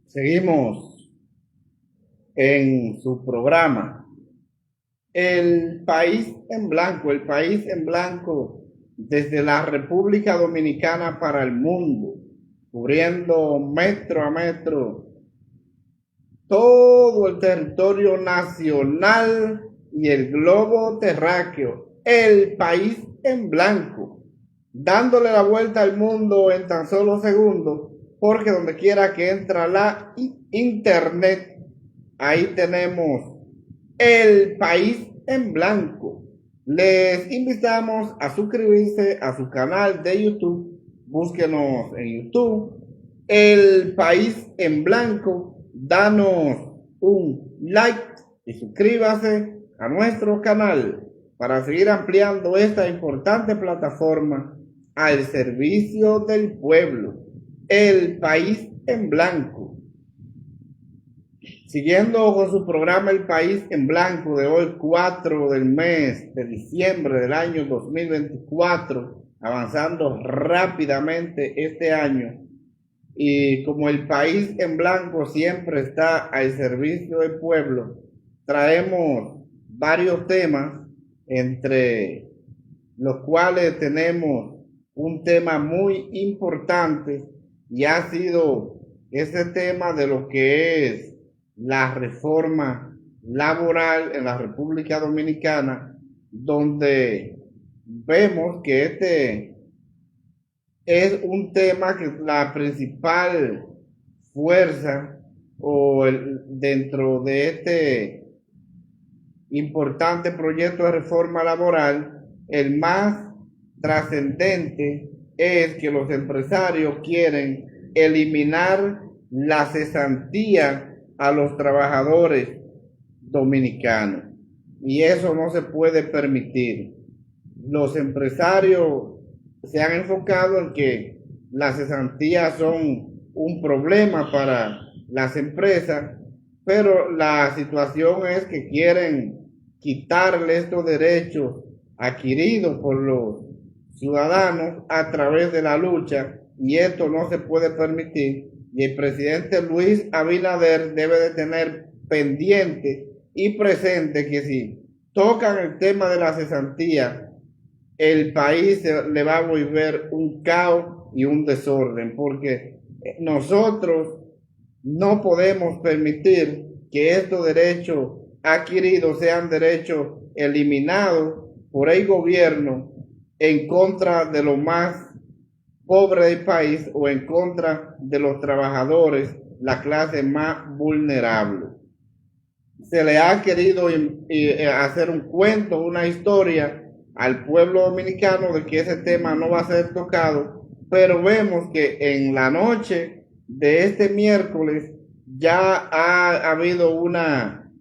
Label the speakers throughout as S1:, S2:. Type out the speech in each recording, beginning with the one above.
S1: Seguimos en su programa. El país en blanco, el país en blanco desde la República Dominicana para el mundo, cubriendo metro a metro todo el territorio nacional y el globo terráqueo. El país en blanco, dándole la vuelta al mundo en tan solo segundos, porque donde quiera que entra la internet, ahí tenemos el país en blanco. Les invitamos a suscribirse a su canal de YouTube. Búsquenos en YouTube, el país en blanco. Danos un like y suscríbase a nuestro canal para seguir ampliando esta importante plataforma al servicio del pueblo. El país en blanco. Siguiendo con su programa El País en Blanco de hoy, 4 del mes de diciembre del año 2024, avanzando rápidamente este año. Y como el país en blanco siempre está al servicio del pueblo, traemos varios temas, entre los cuales tenemos un tema muy importante y ha sido ese tema de lo que es la reforma laboral en la República Dominicana, donde vemos que este es un tema que la principal fuerza dentro de este importante proyecto de reforma laboral, el más trascendente es que los empresarios quieren eliminar la cesantía a los trabajadores dominicanos, y eso no se puede permitir. Los empresarios se han enfocado en que las cesantías son un problema para las empresas, pero la situación es que quieren quitarle estos derechos adquiridos por los ciudadanos a través de la lucha, y esto no se puede permitir. Y el presidente Luis Abinader debe de tener pendiente y presente que si tocan el tema de la cesantía, el país le va a volver un caos y un desorden, porque nosotros no podemos permitir que estos derechos adquiridos sean derechos eliminados por el gobierno en contra de los más pobres del país o en contra de los trabajadores, la clase más vulnerable. Se le ha querido hacer un cuento, una historia al pueblo dominicano de que ese tema no va a ser tocado, pero vemos que en la noche de este miércoles ya ha habido una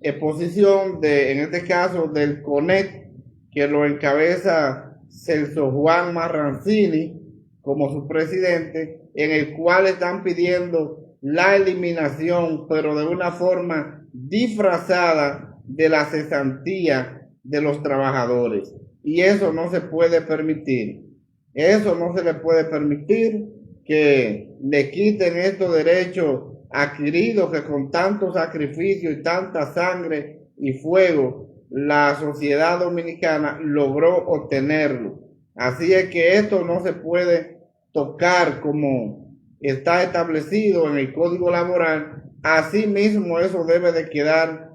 S1: exposición en este caso del CONEC, que lo encabeza Celso Juan Marrancini como su presidente, en el cual están pidiendo la eliminación, pero de una forma disfrazada, de la cesantía de los trabajadores. Y eso no se puede permitir. Eso no se le puede permitir, que le quiten estos derechos adquiridos que con tanto sacrificio y tanta sangre y fuego la sociedad dominicana logró obtenerlo. Así es que esto no se puede tocar como está establecido en el Código Laboral. Así mismo eso debe de quedar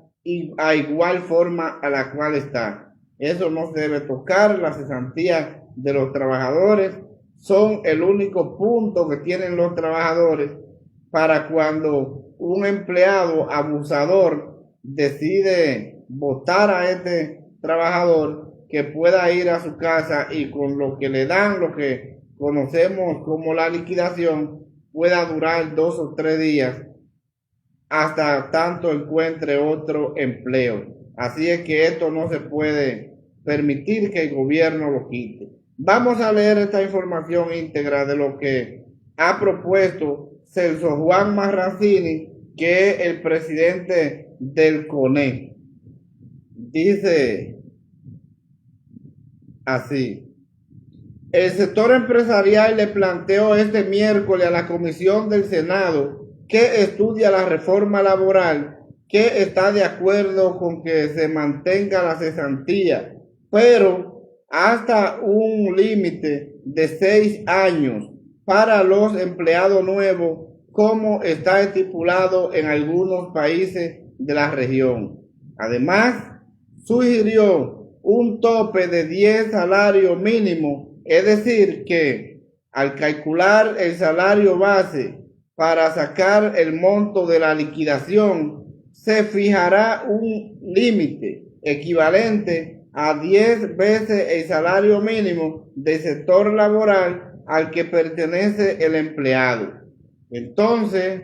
S1: a igual forma a la cual está. Eso no se debe tocar. La cesantía de los trabajadores son el único punto que tienen los trabajadores para cuando un empleado abusador decide votar a este trabajador, que pueda ir a su casa y con lo que le dan, lo que conocemos como la liquidación, pueda durar 2 o 3 días hasta tanto encuentre otro empleo. Así es que esto no se puede permitir que el gobierno lo quite. Vamos a leer esta información íntegra de lo que ha propuesto Celso Juan Marrancini, que es el presidente del CONEC. Dice así: el sector empresarial le planteó este miércoles a la Comisión del Senado que estudia la reforma laboral, que está de acuerdo con que se mantenga la cesantía, pero hasta un límite de 6 años para los empleados nuevos, como está estipulado en algunos países de la región. Además, sugirió un tope de 10 salarios mínimos, es decir, que al calcular el salario base para sacar el monto de la liquidación, se fijará un límite equivalente a 10 veces el salario mínimo del sector laboral al que pertenece el empleado. Entonces,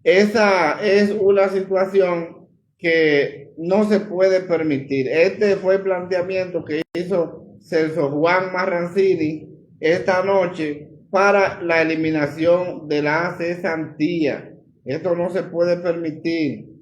S1: esa es una situación que no se puede permitir. Este fue el planteamiento que hizo Celso Juan Marrancini esta noche para la eliminación de la cesantía. Esto no se puede permitir.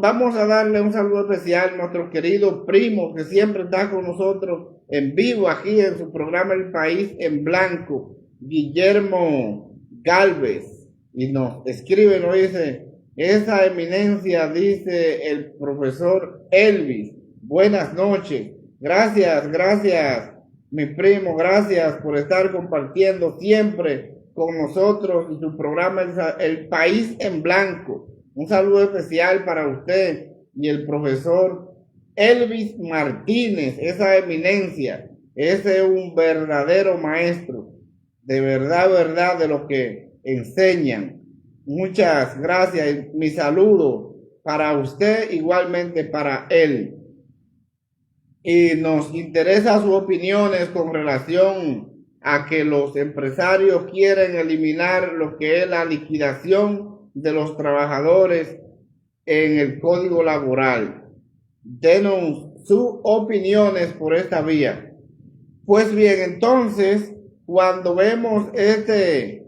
S1: Vamos a darle un saludo especial a nuestro querido primo que siempre está con nosotros en vivo aquí en su programa El País en Blanco, Guillermo Galvez, y nos escribe, nos dice: esa eminencia, dice el profesor Elvis, buenas noches. Gracias, mi primo, gracias por estar compartiendo siempre con nosotros y su programa El País en Blanco. Un saludo especial para usted y el profesor Elvis Martínez, esa eminencia. Ese es un verdadero maestro, de verdad, de lo que enseñan. Muchas gracias. Mi saludo para usted, igualmente para él. Y nos interesa sus opiniones con relación a que los empresarios quieren eliminar lo que es la liquidación de los trabajadores en el Código Laboral. Denos sus opiniones por esta vía. Pues bien, entonces, cuando vemos este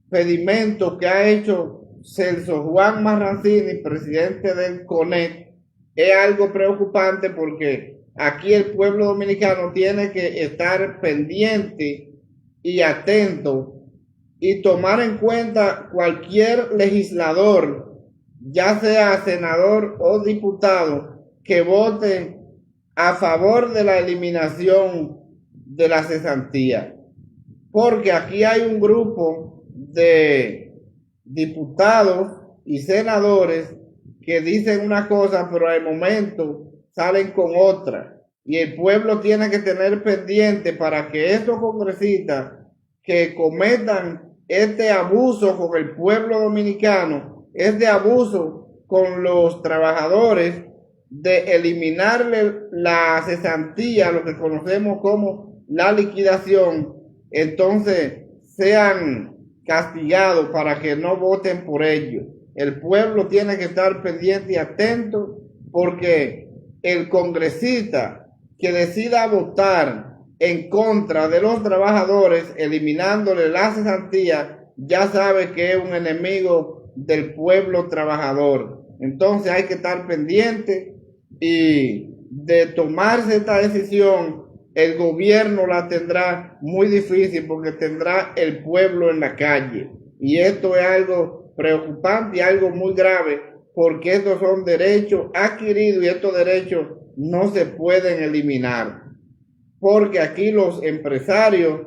S1: pedimento que ha hecho Celso Juan Marrancini, presidente del CONEC, es algo preocupante porque aquí el pueblo dominicano tiene que estar pendiente y atento y tomar en cuenta cualquier legislador, ya sea senador o diputado, que vote a favor de la eliminación de la cesantía. Porque aquí hay un grupo de diputados y senadores que dicen una cosa, pero al momento salen con otra. Y el pueblo tiene que tener pendiente para que estos congresistas que cometan este abuso con el pueblo dominicano, este abuso con los trabajadores, de eliminarle la cesantía, lo que conocemos como la liquidación, entonces sean castigados para que no voten por ello. El pueblo tiene que estar pendiente y atento, porque el congresista que decida votar en contra de los trabajadores, eliminándole la cesantía, ya sabe que es un enemigo del pueblo trabajador. Entonces hay que estar pendiente, y de tomarse esta decisión, el gobierno la tendrá muy difícil porque tendrá el pueblo en la calle. Y esto es algo preocupante y algo muy grave, porque estos son derechos adquiridos y estos derechos no se pueden eliminar. Porque aquí los empresarios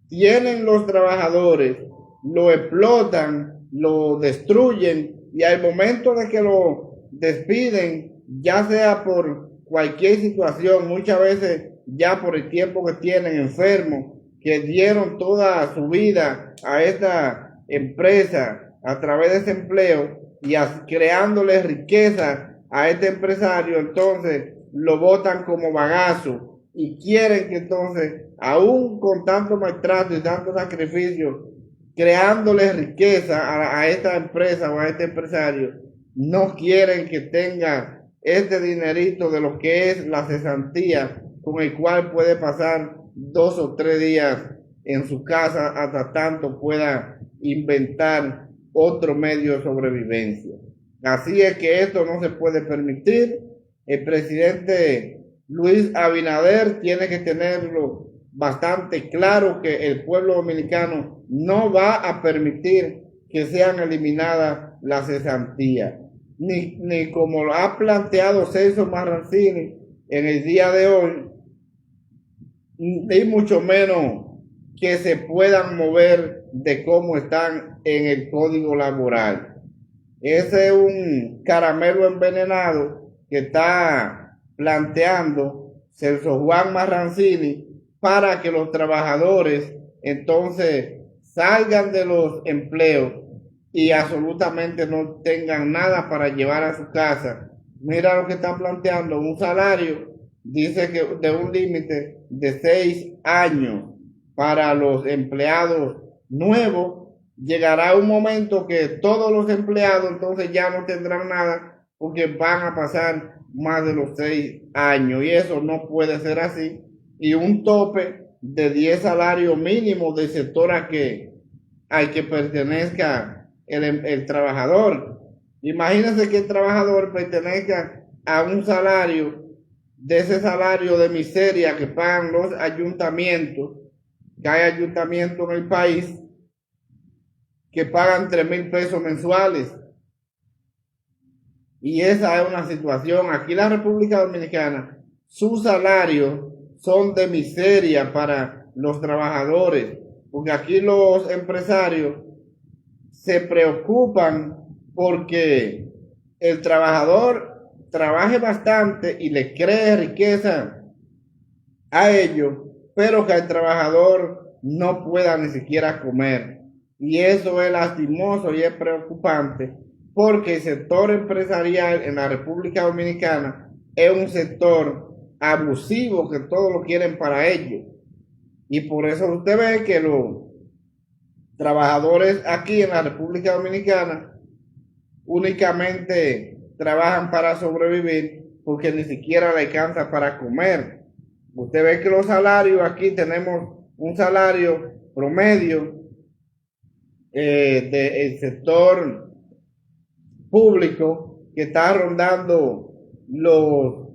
S1: tienen los trabajadores, lo explotan, lo destruyen, y al momento de que lo despiden, ya sea por cualquier situación, muchas veces ya por el tiempo que tienen enfermos, que dieron toda su vida a esta empresa a través de ese empleo y creándole riqueza a este empresario, entonces lo botan como bagazo y quieren que entonces, aún con tanto maltrato y tanto sacrificio, creándole riqueza a esta empresa o a este empresario, no quieren que tenga este dinerito de lo que es la cesantía, con el cual puede pasar 2 o 3 días en su casa hasta tanto pueda inventar otro medio de sobrevivencia. Así es que esto no se puede permitir. El presidente Luis Abinader tiene que tenerlo bastante claro que el pueblo dominicano no va a permitir que sean eliminadas las cesantías, ni como lo ha planteado Celso Marrancini en el día de hoy, ni mucho menos que se puedan mover de cómo están en el código laboral. Ese es un caramelo envenenado que está planteando Celso Juan Marrancini para que los trabajadores entonces salgan de los empleos y absolutamente no tengan nada para llevar a su casa. Mira lo que están planteando, un salario, dice que de un límite de 6 años para los empleados nuevos. Llegará un momento que todos los empleados entonces ya no tendrán nada porque van a pasar más de los 6 años y eso no puede ser así. Y un tope de 10 salarios mínimos del sector al que pertenezca el trabajador. Imagínense que el trabajador pertenezca a un salario, de ese salario de miseria que pagan los ayuntamientos, que hay ayuntamientos en el país que pagan 3,000 pesos mensuales. Y esa es una situación. Aquí en la República Dominicana, sus salarios son de miseria para los trabajadores, porque aquí los empresarios se preocupan porque el trabajador trabaje bastante y le cree riqueza a ellos, pero que el trabajador no pueda ni siquiera comer. Y eso es lastimoso y es preocupante porque el sector empresarial en la República Dominicana es un sector abusivo que todos lo quieren para ellos. Y por eso usted ve que los trabajadores aquí en la República Dominicana únicamente trabajan para sobrevivir porque ni siquiera le alcanza para comer. Usted ve que los salarios aquí tenemos un salario promedio del sector público que está rondando los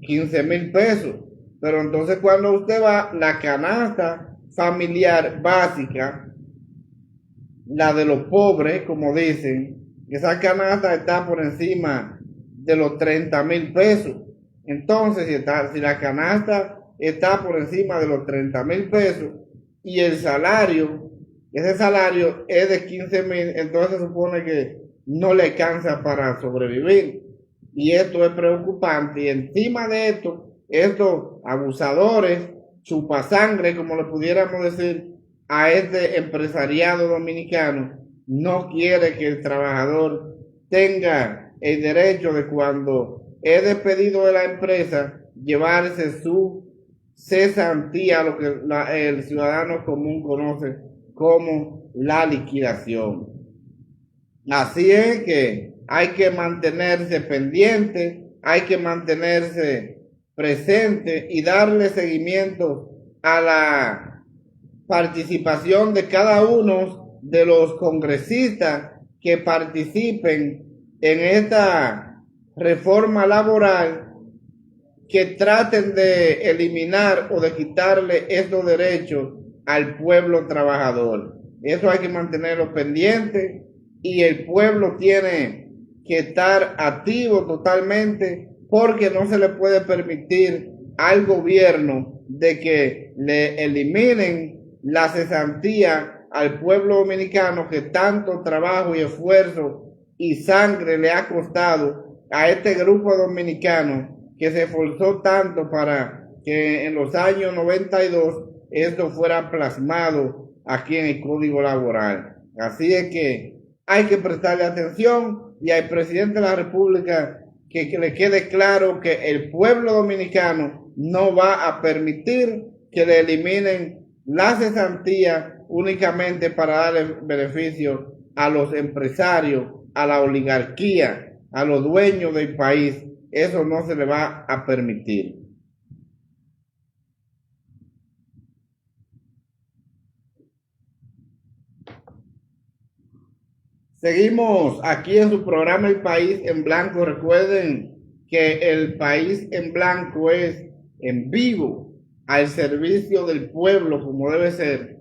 S1: 15,000 pesos. Pero entonces cuando usted va, la canasta familiar básica, la de los pobres, como dicen, esa canasta está por encima de los 30,000 pesos. Entonces, si la canasta está por encima de los 30,000 pesos y el salario, ese salario es de 15,000, entonces se supone que no le alcanza para sobrevivir. Y esto es preocupante. Y encima de esto, estos abusadores, chupasangre, como le pudiéramos decir, a este empresariado dominicano, no quiere que el trabajador tenga el derecho de, cuando es despedido de la empresa, llevarse su cesantía, lo que el ciudadano común conoce como la liquidación. Así es que hay que mantenerse pendiente, hay que mantenerse presente y darle seguimiento a la participación de cada uno de los congresistas que participen en esta reforma laboral, que traten de eliminar o de quitarle estos derechos al pueblo trabajador. Eso hay que mantenerlo pendiente y el pueblo tiene que estar activo totalmente, porque no se le puede permitir al gobierno de que le eliminen la cesantía al pueblo dominicano que tanto trabajo y esfuerzo y sangre le ha costado a este grupo dominicano que se esforzó tanto para que en los años 92 esto fuera plasmado aquí en el Código Laboral. Así es que hay que prestarle atención y al presidente de la República que le quede claro que el pueblo dominicano no va a permitir que le eliminen la cesantía únicamente para darle beneficio a los empresarios, a la oligarquía, a los dueños del país. Eso no se le va a permitir. Seguimos aquí en su programa El País en Blanco. Recuerden que El País en Blanco es en vivo al servicio del pueblo como debe ser.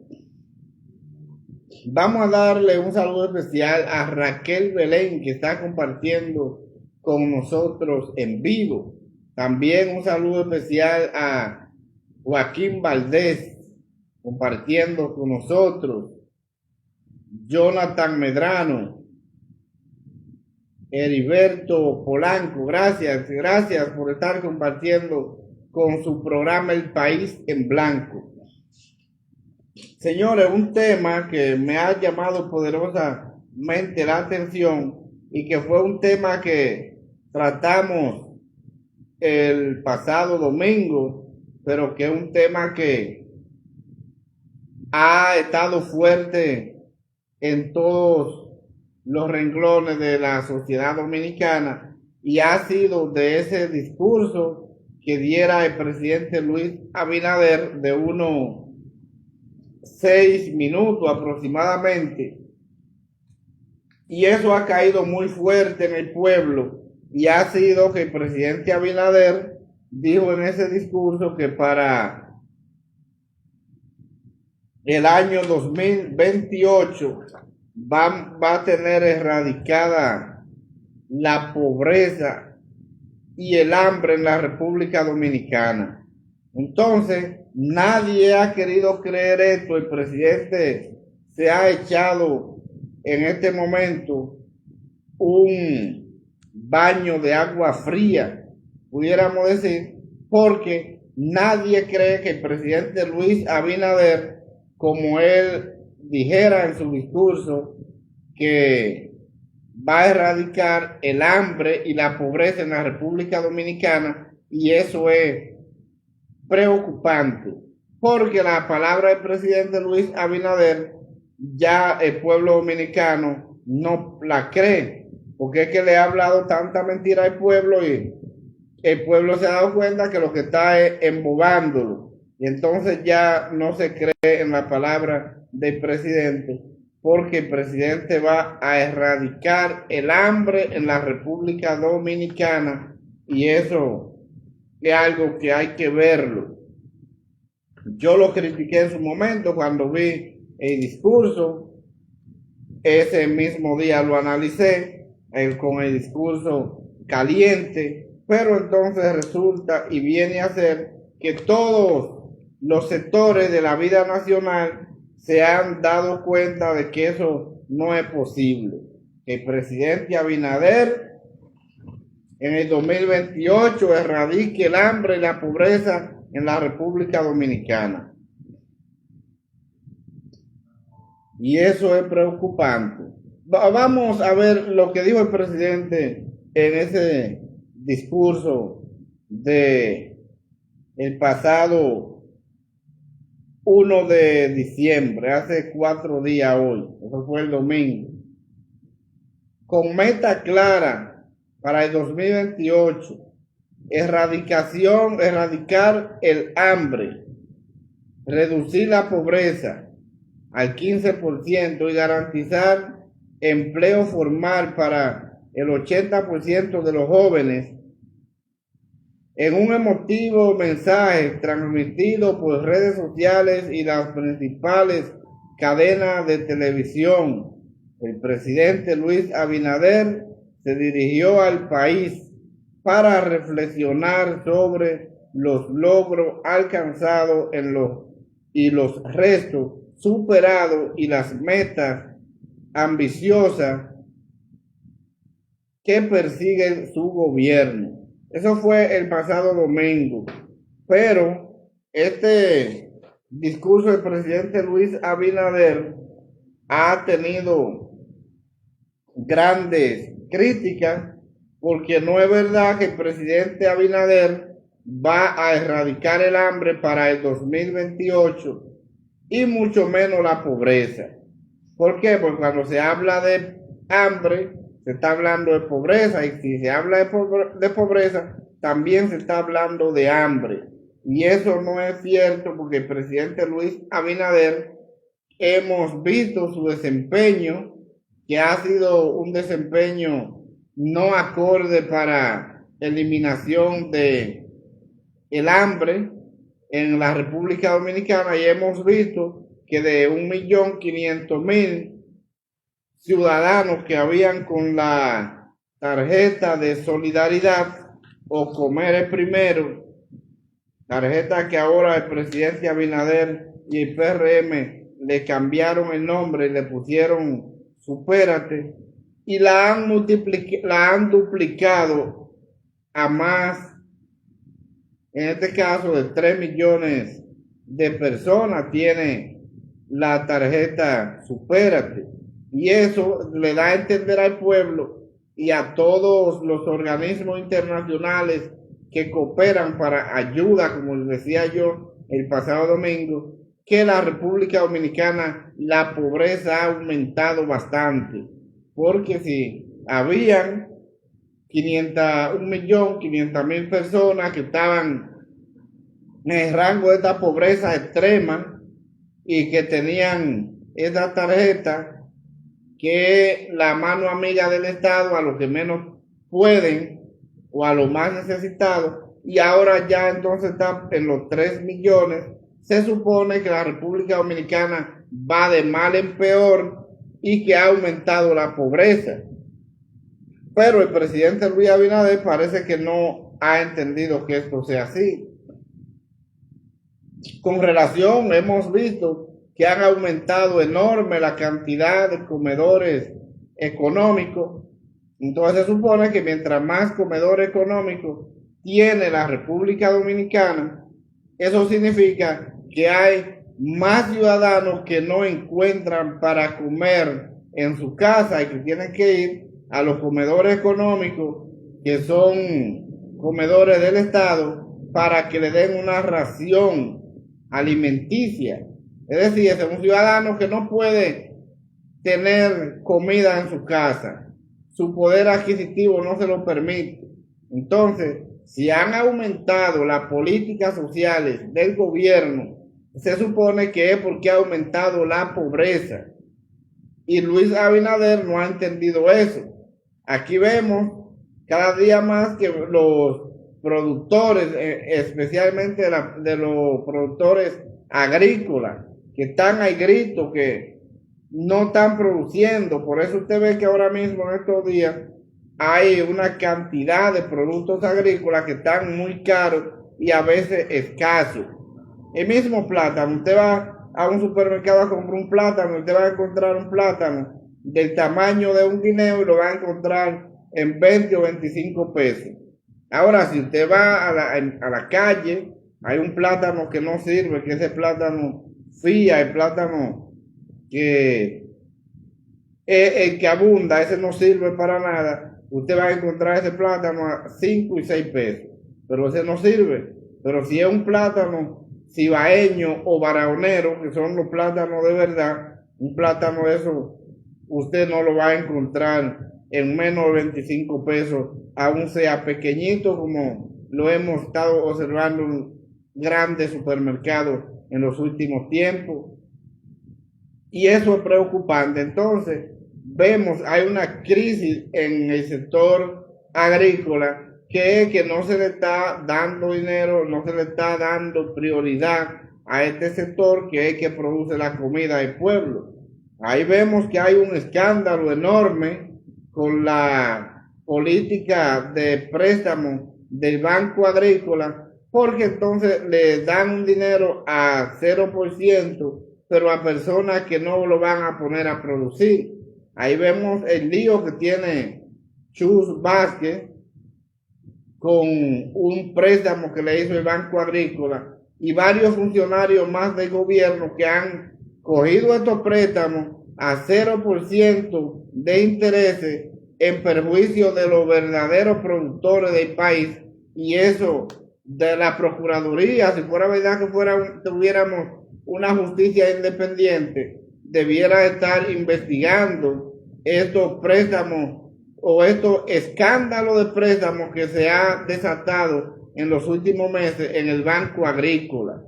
S1: Vamos a darle un saludo especial a Raquel Belén, que está compartiendo con nosotros en vivo. También un saludo especial a Joaquín Valdés, compartiendo con nosotros. Jonathan Medrano, Heriberto Polanco, gracias por estar compartiendo con su programa El País en Blanco. Señores, un tema que me ha llamado poderosamente la atención y que fue un tema que tratamos el pasado domingo, pero que es un tema que ha estado fuerte en todos los renglones de la sociedad dominicana y ha sido de ese discurso que diera el presidente Luis Abinader de unos 6 minutos aproximadamente, y eso ha caído muy fuerte en el pueblo, y ha sido que el presidente Abinader dijo en ese discurso que para el año 2028 va a tener erradicada la pobreza y el hambre en la República Dominicana. Entonces, nadie ha querido creer esto. El presidente se ha echado en este momento un baño de agua fría, pudiéramos decir, porque nadie cree que el presidente Luis Abinader, como él dijera en su discurso, que va a erradicar el hambre y la pobreza en la República Dominicana, y eso es preocupante, porque la palabra del presidente Luis Abinader ya el pueblo dominicano no la cree, porque es que le ha hablado tanta mentira al pueblo y el pueblo se ha dado cuenta que lo que está es embogándolo, y entonces ya no se cree en la palabra del presidente, porque el presidente va a erradicar el hambre en la República Dominicana, y eso es algo que hay que verlo. Yo lo critiqué en su momento cuando vi el discurso, ese mismo día lo analicé con el discurso caliente, pero entonces resulta y viene a ser que todos los sectores de la vida nacional se han dado cuenta de que eso no es posible. El presidente Abinader en el 2028 erradique el hambre y la pobreza en la República Dominicana. Y eso es preocupante. Vamos a ver lo que dijo el presidente en ese discurso de el pasado 1 de diciembre, hace 4 días hoy, eso fue el domingo. Con meta clara para el 2028, erradicar el hambre, reducir la pobreza al 15% y garantizar empleo formal para el 80% de los jóvenes, en un emotivo mensaje transmitido por redes sociales y las principales cadenas de televisión. El presidente Luis Abinader se dirigió al país para reflexionar sobre los logros alcanzados y los restos superados y las metas ambiciosas que persigue su gobierno. Eso fue el pasado domingo, pero este discurso del presidente Luis Abinader ha tenido grandes críticas, porque no es verdad que el presidente Abinader va a erradicar el hambre para el 2028 y mucho menos la pobreza. ¿Por qué? Porque cuando se habla de hambre, se está hablando de pobreza, y si se habla de pobreza, también se está hablando de hambre. Y eso no es cierto, porque el presidente Luis Abinader, hemos visto su desempeño, que ha sido un desempeño no acorde para eliminación de el hambre, en la República Dominicana y hemos visto que de 1.500.000 ciudadanos que habían con la tarjeta de solidaridad o Comer es Primero, tarjeta que ahora el presidente Abinader y el PRM le cambiaron el nombre y le pusieron Supérate, y la han duplicado a más, en este caso de 3 millones de personas tiene la tarjeta Supérate, y eso le da a entender al pueblo y a todos los organismos internacionales que cooperan para ayuda, como les decía yo el pasado domingo, que la República Dominicana la pobreza ha aumentado bastante, porque si habían 1.500.000 personas que estaban en el rango de esta pobreza extrema y que tenían esta tarjeta, que la mano amiga del Estado a los que menos pueden o a los más necesitados, y ahora ya entonces está en los 3 millones. Se supone que la República Dominicana va de mal en peor y que ha aumentado la pobreza. Pero el presidente Luis Abinader parece que no ha entendido que esto sea así. Con relación, hemos visto que han aumentado enorme la cantidad de comedores económicos. Entonces se supone que mientras más comedores económicos tiene la República Dominicana, eso significa que hay más ciudadanos que no encuentran para comer en su casa y que tienen que ir a los comedores económicos, que son comedores del Estado, para que le den una ración alimenticia. Es decir, es un ciudadano que no puede tener comida en su casa, su poder adquisitivo no se lo permite. Entonces, si han aumentado las políticas sociales del gobierno, se supone que es porque ha aumentado la pobreza. Y Luis Abinader no ha entendido eso. Aquí vemos cada día más que los productores, especialmente de los productores agrícolas, que están al grito, que no están produciendo. Por eso usted ve que ahora mismo en estos días hay una cantidad de productos agrícolas que están muy caros y a veces escasos. El mismo plátano, usted va a un supermercado a comprar un plátano, usted va a encontrar un plátano del tamaño de un guineo y lo va a encontrar en 20 o 25 pesos. Ahora, si usted va a la calle, hay un plátano que no sirve, que ese plátano fía, el plátano que el que abunda, ese no sirve para nada. Usted va a encontrar ese plátano a 5 y 6 pesos, pero ese no sirve. Pero si es un plátano cibaeño o barahonero, que son los plátanos de verdad, un plátano de eso usted no lo va a encontrar en menos de 25 pesos, aún sea pequeñito, como lo hemos estado observando en grandes supermercados en los últimos tiempos. Y eso es preocupante. Entonces, vemos, hay una crisis en el sector agrícola, que es que no se le está dando dinero, no se le está dando prioridad a este sector, que es el que produce la comida del pueblo. Ahí vemos que hay un escándalo enorme con la política de préstamo del Banco Agrícola, porque entonces le dan un dinero a 0%, pero a personas que no lo van a poner a producir. Ahí vemos el lío que tiene Chus Vázquez con un préstamo que le hizo el Banco Agrícola y varios funcionarios más del gobierno que han cogido estos préstamos a 0% de intereses en perjuicio de los verdaderos productores del país. Y eso de la Procuraduría, si fuera verdad que tuviéramos una justicia independiente, debiera estar investigando estos préstamos o estos escándalos de préstamos que se ha desatado en los últimos meses en el Banco Agrícola.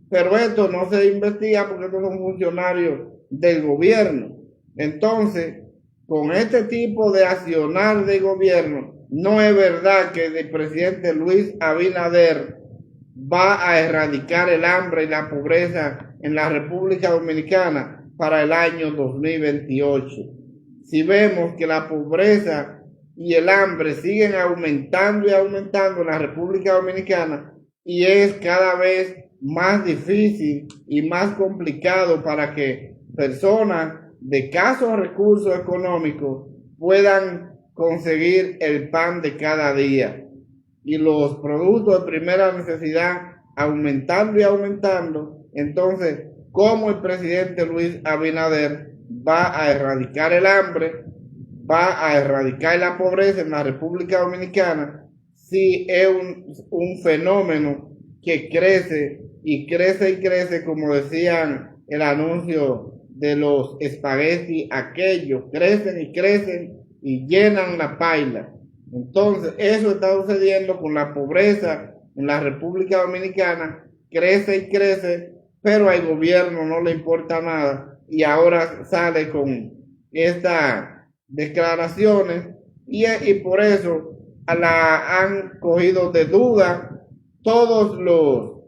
S1: Pero esto no se investiga porque estos son funcionarios del gobierno. Entonces, con este tipo de accionar del gobierno, no es verdad que el presidente Luis Abinader va a erradicar el hambre y la pobreza en la República Dominicana para el año 2028. Si vemos que la pobreza y el hambre siguen aumentando y aumentando en la República Dominicana y es cada vez más difícil y más complicado para que personas de escasos recursos económicos puedan conseguir el pan de cada día y los productos de primera necesidad aumentando y aumentando, entonces, ¿cómo el presidente Luis Abinader va a erradicar el hambre, va a erradicar la pobreza en la República Dominicana si es un fenómeno que crece y crece y crece, como decían el anuncio de los espaguetis aquellos, crecen y crecen y llenan la paila? Entonces, eso está sucediendo con la pobreza en la República Dominicana, crece y crece, pero al gobierno no le importa nada y ahora sale con estas declaraciones y por eso la han cogido de duda todos los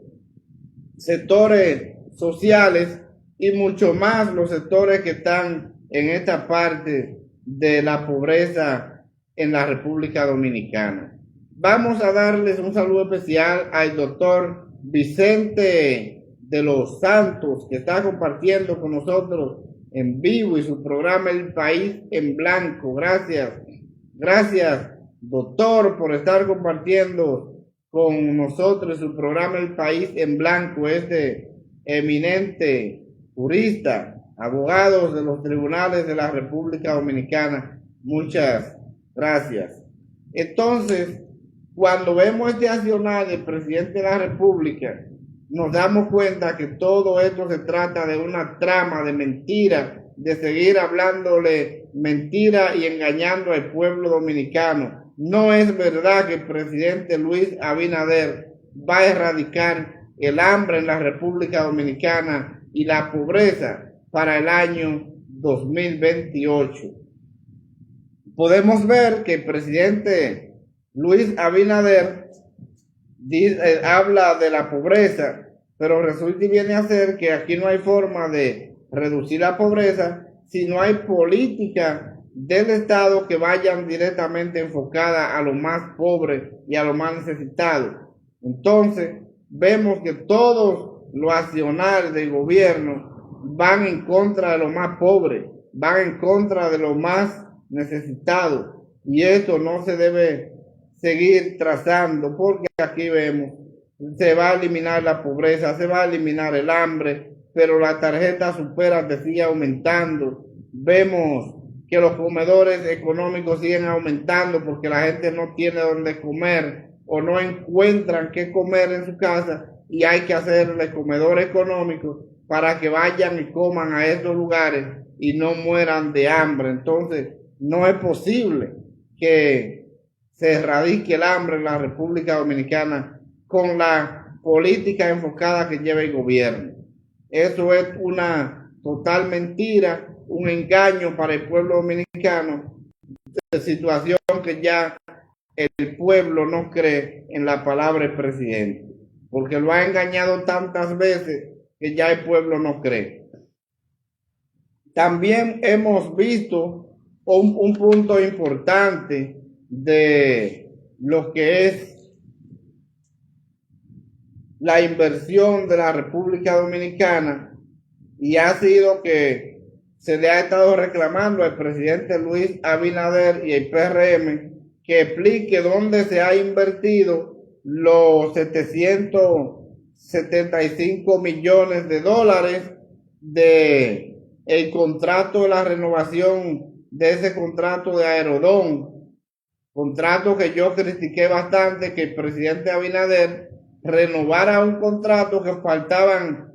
S1: sectores sociales y mucho más los sectores que están en esta parte de la pobreza en la República Dominicana. Vamos a darles un saludo especial al doctor Vicente de los Santos, que está compartiendo con nosotros en vivo y su programa El País en Blanco. Gracias, doctor, por estar compartiendo con nosotros su programa El País en Blanco, este eminente jurista, abogados de los tribunales de la República Dominicana. Muchas gracias. Entonces, cuando vemos este accionar del presidente de la República, nos damos cuenta que todo esto se trata de una trama de mentira, de seguir hablándole mentira y engañando al pueblo dominicano. No es verdad que el presidente Luis Abinader va a erradicar el hambre en la República Dominicana y la pobreza para el año 2028. Podemos ver que el presidente Luis Abinader habla de la pobreza, pero resulta y viene a ser que aquí no hay forma de reducir la pobreza si no hay política del Estado que vayan directamente enfocadas a los más pobres y a los más necesitados. Entonces, vemos que todos los accionarios del gobierno van en contra de los más pobres, van en contra de los más necesitados, y esto no se debe seguir trazando, porque aquí vemos, se va a eliminar la pobreza, se va a eliminar el hambre, pero la tarjeta supera te sigue aumentando. Vemos que los comedores económicos siguen aumentando porque la gente no tiene dónde comer o no encuentran qué comer en su casa y hay que hacerle comedor económico para que vayan y coman a estos lugares y no mueran de hambre. Entonces, no es posible que se erradique el hambre en la República Dominicana con la política enfocada que lleva el gobierno. Eso es una total mentira, un engaño para el pueblo dominicano, de situación que ya el pueblo no cree en la palabra del presidente, porque lo ha engañado tantas veces que ya el pueblo no cree. También hemos visto un punto importante de lo que es la inversión de la República Dominicana, y ha sido que se le ha estado reclamando al presidente Luis Abinader y el PRM que explique dónde se ha invertido los 775 millones de dólares de el contrato de la renovación de ese contrato de Aerodón, contrato que yo critiqué bastante, que el presidente Abinader renovara un contrato que faltaban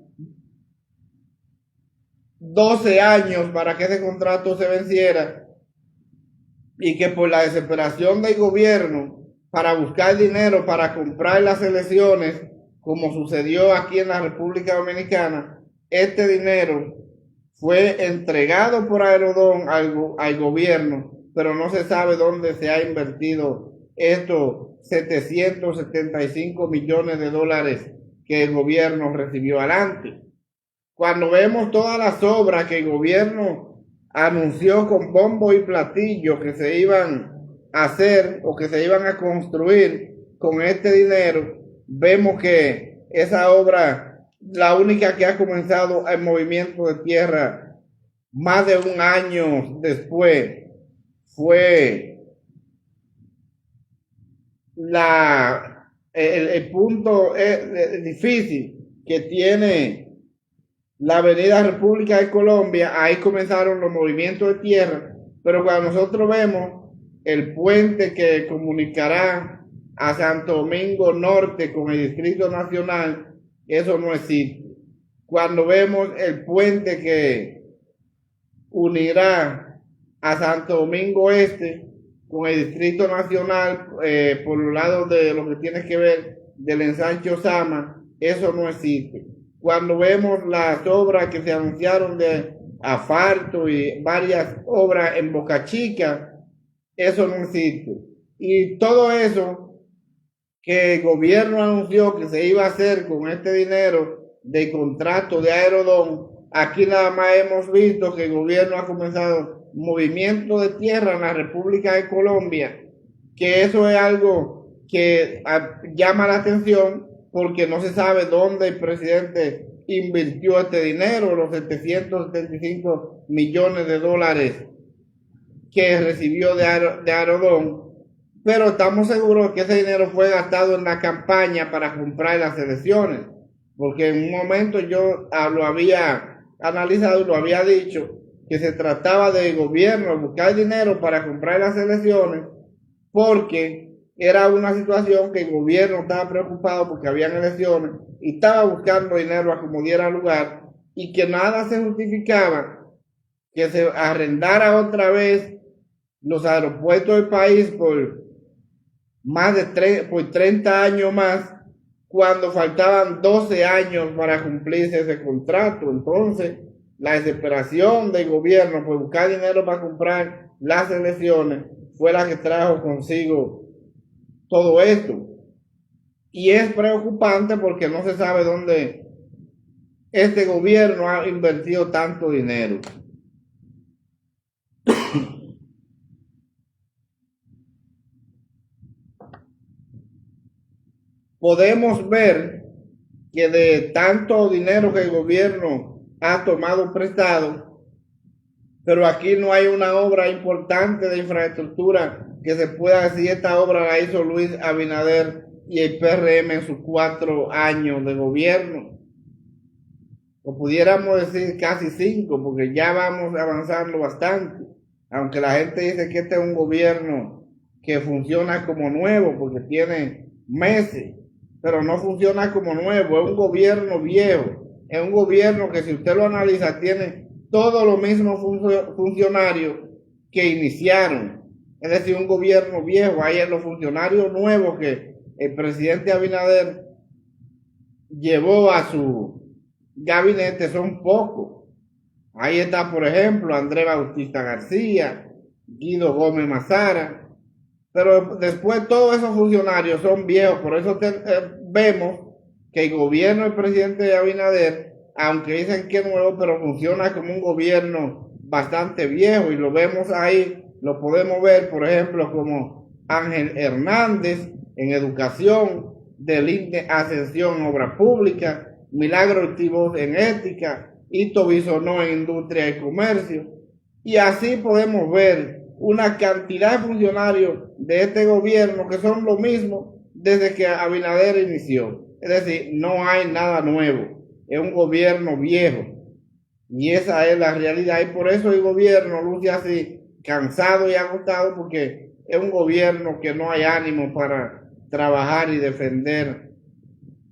S1: 12 años para que ese contrato se venciera, y que por la desesperación del gobierno para buscar dinero para comprar las elecciones, como sucedió aquí en la República Dominicana, este dinero fue entregado por Aerodón al gobierno, pero no se sabe dónde se ha invertido estos 775 millones de dólares que el gobierno recibió adelante. Cuando vemos todas las obras que el gobierno anunció con bombo y platillo que se iban a hacer o que se iban a construir con este dinero, vemos que esa obra, la única que ha comenzado el movimiento de tierra más de un año después, fue el punto difícil que tiene la Avenida República de Colombia. Ahí comenzaron los movimientos de tierra, pero cuando nosotros vemos el puente que comunicará a Santo Domingo Norte con el Distrito Nacional, eso no existe. Cuando vemos el puente que unirá a Santo Domingo Este con el Distrito Nacional por los lados de lo que tiene que ver del ensanche Sama, eso no existe. Cuando vemos las obras que se anunciaron de asfalto y varias obras en Boca Chica, eso no existe. Y todo eso que el gobierno anunció que se iba a hacer con este dinero de contrato de Aerodón, aquí nada más hemos visto que el gobierno ha comenzado movimiento de tierra en la República de Colombia, que eso es algo que llama la atención porque no se sabe dónde el presidente invirtió este dinero, los 775 millones de dólares que recibió de Aerodón, pero estamos seguros que ese dinero fue gastado en la campaña para comprar las elecciones, porque en un momento yo lo había analizado y lo había dicho, que se trataba del gobierno buscar dinero para comprar las elecciones, porque era una situación que el gobierno estaba preocupado porque habían elecciones y estaba buscando dinero a como diera lugar, y que nada se justificaba que se arrendara otra vez los aeropuertos del país por más de por 30 años más, cuando faltaban 12 años para cumplirse ese contrato. Entonces, la desesperación del gobierno por buscar dinero para comprar las elecciones fue la que trajo consigo todo esto. Y es preocupante porque no se sabe dónde este gobierno ha invertido tanto dinero. Podemos ver que de tanto dinero que el gobierno ha tomado prestado, pero aquí no hay una obra importante de infraestructura que se pueda decir esta obra la hizo Luis Abinader y el PRM en sus 4 años de gobierno, o pudiéramos decir casi 5, porque ya vamos avanzando bastante, aunque la gente dice que este es un gobierno que funciona como nuevo porque tiene meses, pero no funciona como nuevo, es un gobierno viejo, es un gobierno que si usted lo analiza tiene todos los mismos funcionarios que iniciaron, es decir, un gobierno viejo. Ahí los funcionarios nuevos que el presidente Abinader llevó a su gabinete son pocos. Ahí está, por ejemplo, Andrés Bautista García, Guido Gómez Mazara, pero después todos esos funcionarios son viejos. Por eso vemos que el gobierno del presidente Abinader, aunque dicen que es nuevo, pero funciona como un gobierno bastante viejo, y lo vemos ahí, lo podemos ver, por ejemplo, como Ángel Hernández en educación, Delinde Ascensión en obra pública, Milagro Ortiz en ética, Ito Bisonó en industria y comercio, y así podemos ver una cantidad de funcionarios de este gobierno que son lo mismo desde que Abinader inició. Es decir, no hay nada nuevo, es un gobierno viejo, y esa es la realidad, y por eso el gobierno luce así, cansado y agotado, porque es un gobierno que no hay ánimo para trabajar y defender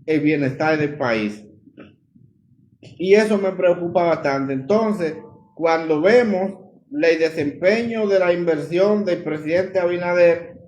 S1: el bienestar del país, y eso me preocupa bastante. Entonces, cuando vemos el desempeño de la inversión del presidente Abinader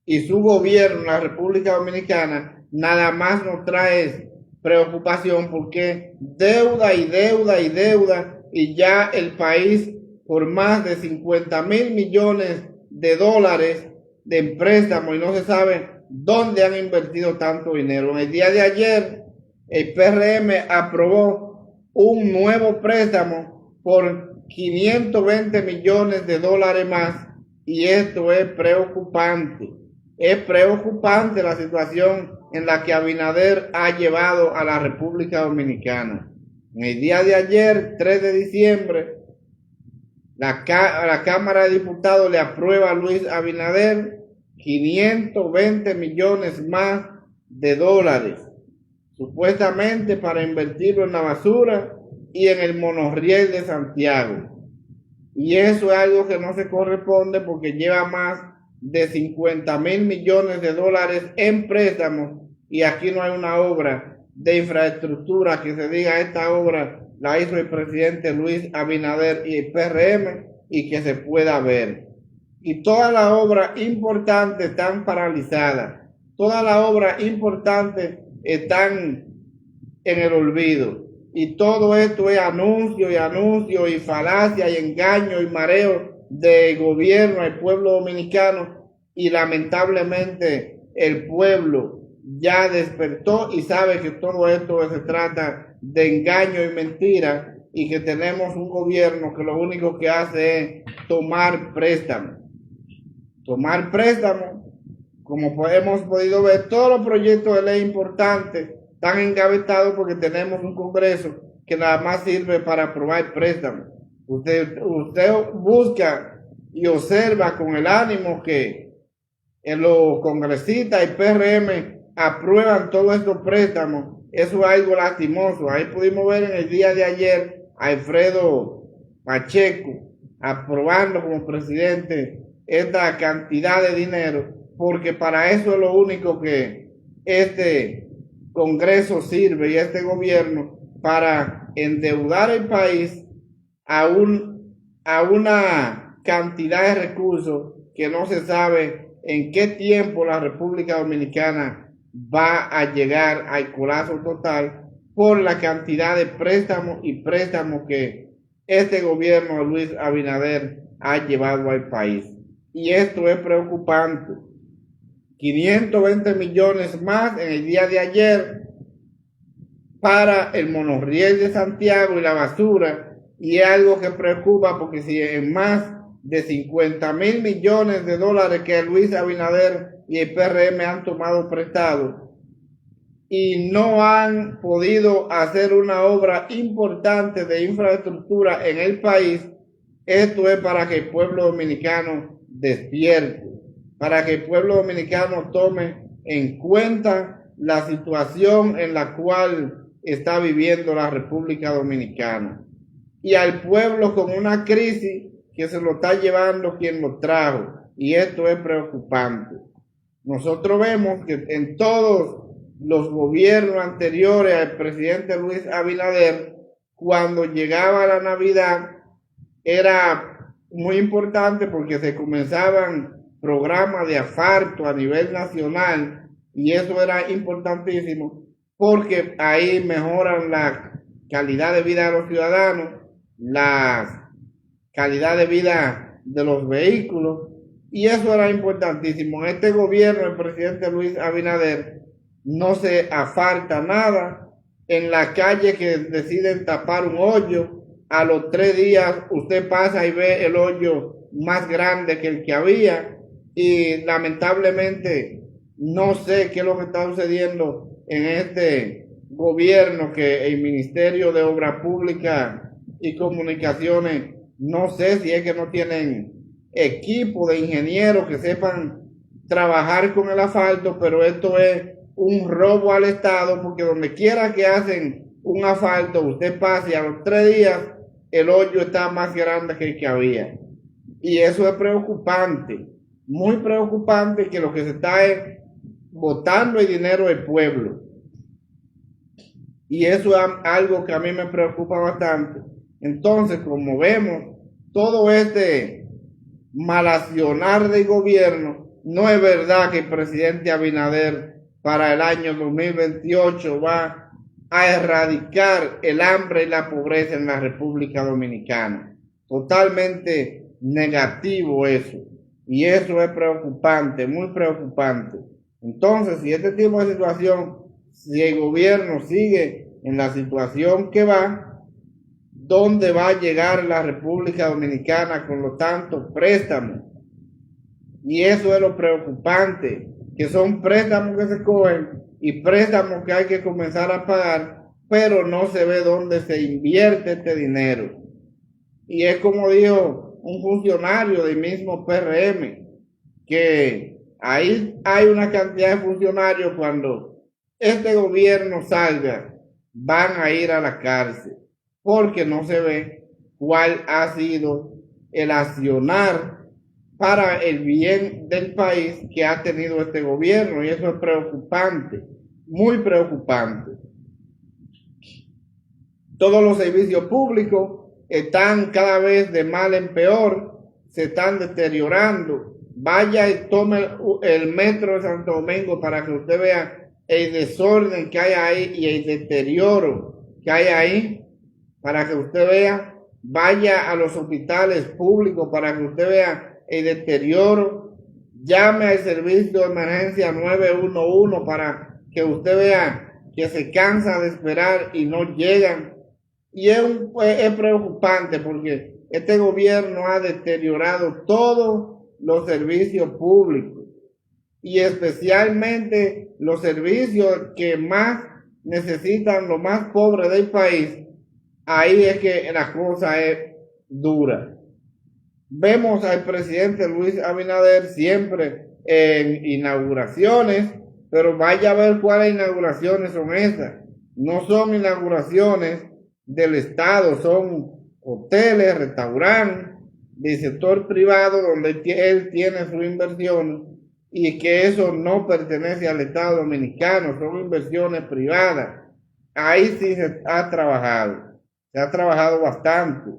S1: y su gobierno en la República Dominicana, nada más nos trae preocupación, porque deuda y deuda y deuda, y ya el país por más de 50,000 millones de dólares de préstamos y no se sabe dónde han invertido tanto dinero. En el día de ayer, el PRM aprobó un nuevo préstamo por 520 millones de dólares más, y esto es preocupante. Es preocupante la situación en la que Abinader ha llevado a la República Dominicana. En el día de ayer, 3 de diciembre, la Cámara de Diputados le aprueba a Luis Abinader 520 millones más de dólares, supuestamente para invertirlo en la basura y en el monorriel de Santiago. Y eso es algo que no se corresponde porque lleva más de 50.000 millones de dólares en préstamos, y aquí no hay una obra de infraestructura que se diga esta obra la hizo el presidente Luis Abinader y el PRM y que se pueda ver. Y todas las obras importantes están paralizadas, todas las obras importantes están en el olvido. Y todo esto es anuncio y falacia y engaño y mareo del gobierno al pueblo dominicano, y lamentablemente el pueblo ya despertó y sabe que todo esto se trata de engaño y mentira, y que tenemos un gobierno que lo único que hace es tomar préstamos. Como hemos podido ver, todos los proyectos de ley importantes están engavetados porque tenemos un Congreso que nada más sirve para aprobar préstamos. Usted busca y observa con el ánimo que los congresistas y PRM aprueban todos estos préstamos. Eso es algo lastimoso. Ahí pudimos ver en el día de ayer a Alfredo Pacheco aprobando como presidente esta cantidad de dinero, porque para eso es lo único que este Congreso sirve y este gobierno, para endeudar el país a una cantidad de recursos que no se sabe en qué tiempo la República Dominicana va a llegar al colapso total por la cantidad de préstamos que este gobierno de Luis Abinader ha llevado al país. Y esto es preocupante. 520 millones más en el día de ayer para el monorriel de Santiago y la basura, y es algo que preocupa porque si en más de 50.000 millones de dólares que Luis Abinader y el PRM han tomado prestado y no han podido hacer una obra importante de infraestructura en el país, esto es para que el pueblo dominicano despierte, para que el pueblo dominicano tome en cuenta la situación en la cual está viviendo la República Dominicana, y al pueblo con una crisis que se lo está llevando quien lo trajo, y esto es preocupante. Nosotros vemos que en todos los gobiernos anteriores al presidente Luis Abinader, cuando llegaba la Navidad, era muy importante porque se comenzaban programas de asfalto a nivel nacional, y eso era importantísimo porque ahí mejoran la calidad de vida de los ciudadanos, la calidad de vida de los vehículos, y eso era importantísimo. En este gobierno, el presidente Luis Abinader, no se asfalta nada. En la calle que deciden tapar un hoyo, a los 3 días usted pasa y ve el hoyo más grande que el que había, y lamentablemente no sé qué es lo que está sucediendo en este gobierno, que el Ministerio de Obras Públicas y Comunicaciones, no sé si es que no tienen equipo de ingenieros que sepan trabajar con el asfalto, pero esto es un robo al Estado, porque donde quiera que hacen un asfalto, usted pasa y a los 3 días el hoyo está más grande que el que había. Y eso es preocupante, muy preocupante, que lo que se está es botando el dinero del pueblo. Y eso es algo que a mí me preocupa bastante. Entonces, como vemos, todo este malacionar del gobierno, no es verdad que el presidente Abinader para el año 2028 va a erradicar el hambre y la pobreza en la República Dominicana. Totalmente negativo eso. Y eso es preocupante, muy preocupante. Entonces, si este tipo de situación, si el gobierno sigue en la situación que va, ¿dónde va a llegar la República Dominicana con los tantos préstamos? Y eso es lo preocupante, que son préstamos que se cogen y préstamos que hay que comenzar a pagar, pero no se ve dónde se invierte este dinero. Y es como dijo un funcionario del mismo PRM, que ahí hay una cantidad de funcionarios cuando este gobierno salga, van a ir a la cárcel, porque no se ve cuál ha sido el accionar para el bien del país que ha tenido este gobierno, y eso es preocupante, muy preocupante. Todos los servicios públicos están cada vez de mal en peor, se están deteriorando. Vaya y tome el metro de Santo Domingo para que usted vea el desorden que hay ahí y el deterioro que hay ahí, para que usted vea. Vaya a los hospitales públicos para que usted vea el deterioro. Llame al servicio de emergencia 911 para que usted vea que se cansa de esperar y no llegan. Y es preocupante porque este gobierno ha deteriorado todos los servicios públicos, y especialmente los servicios que más necesitan los más pobres del país. Ahí es que la cosa es dura. Vemos al presidente Luis Abinader siempre en inauguraciones, pero vaya a ver cuáles inauguraciones son esas. No son inauguraciones del Estado, son hoteles, restaurantes del sector privado donde él tiene su inversión, y que eso no pertenece al Estado dominicano, son inversiones privadas. Ahí sí se ha trabajado bastante,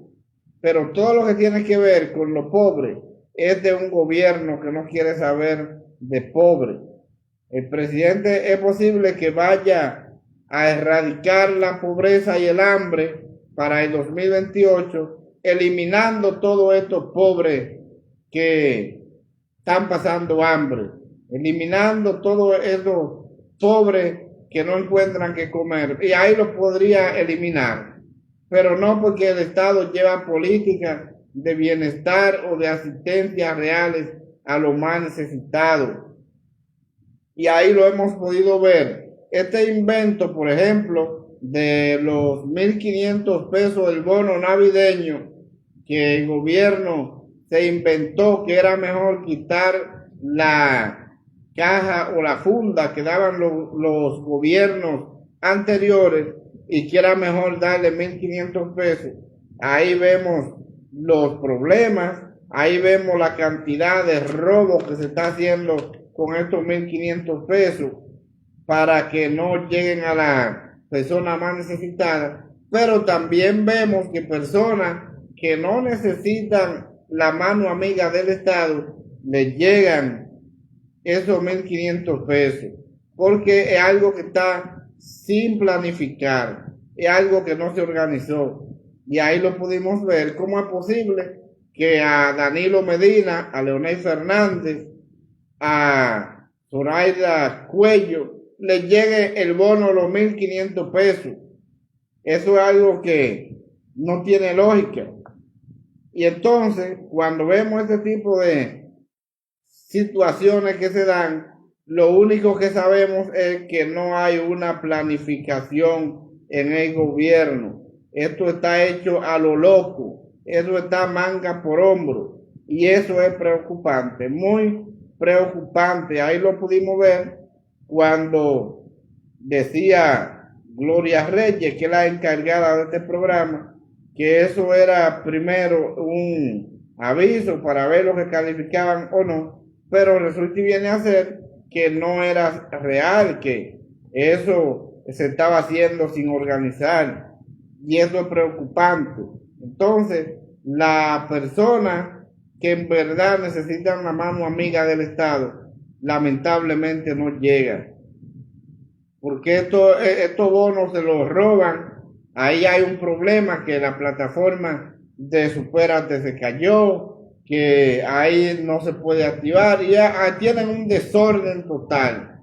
S1: pero todo lo que tiene que ver con lo pobre es de un gobierno que no quiere saber de pobre. El presidente es posible que vaya a erradicar la pobreza y el hambre para el 2028, eliminando todos estos pobres que están pasando hambre, eliminando todos esos pobres que no encuentran qué comer, y ahí lo podría eliminar, pero no porque el Estado lleva políticas de bienestar o de asistencia reales a los más necesitados. Y ahí lo hemos podido ver. Este invento, por ejemplo, de los 1.500 pesos del bono navideño, que el gobierno se inventó que era mejor quitar la caja o la funda que daban los gobiernos anteriores, y que era mejor darle 1.500 pesos. Ahí vemos los problemas, ahí vemos la cantidad de robo que se está haciendo con estos 1.500 pesos para que no lleguen a la persona más necesitada. Pero también vemos que personas que no necesitan la mano amiga del Estado les llegan esos 1.500 pesos, porque es algo que está sin planificar, es algo que no se organizó. Y ahí lo pudimos ver. ¿Cómo es posible que a Danilo Medina, a Leonel Fernández, a Zoraida Cuello le llegue el bono de los 1.500 pesos? Eso es algo que no tiene lógica. Y entonces, cuando vemos este tipo de situaciones que se dan, lo único que sabemos es que no hay una planificación en el gobierno. Esto está hecho a lo loco, eso está manga por hombro, y eso es preocupante, muy preocupante. Ahí lo pudimos ver cuando decía Gloria Reyes, que es la encargada de este programa, que eso era primero un aviso para ver lo que calificaban o no, pero resulta y viene a ser que no era real, que eso se estaba haciendo sin organizar, y eso es preocupante. Entonces, la persona que en verdad necesita una mano amiga del Estado, lamentablemente no llega, porque estos bonos se los roban. Ahí hay un problema, que la plataforma de Supérate se cayó, que ahí no se puede activar y ya tienen un desorden total.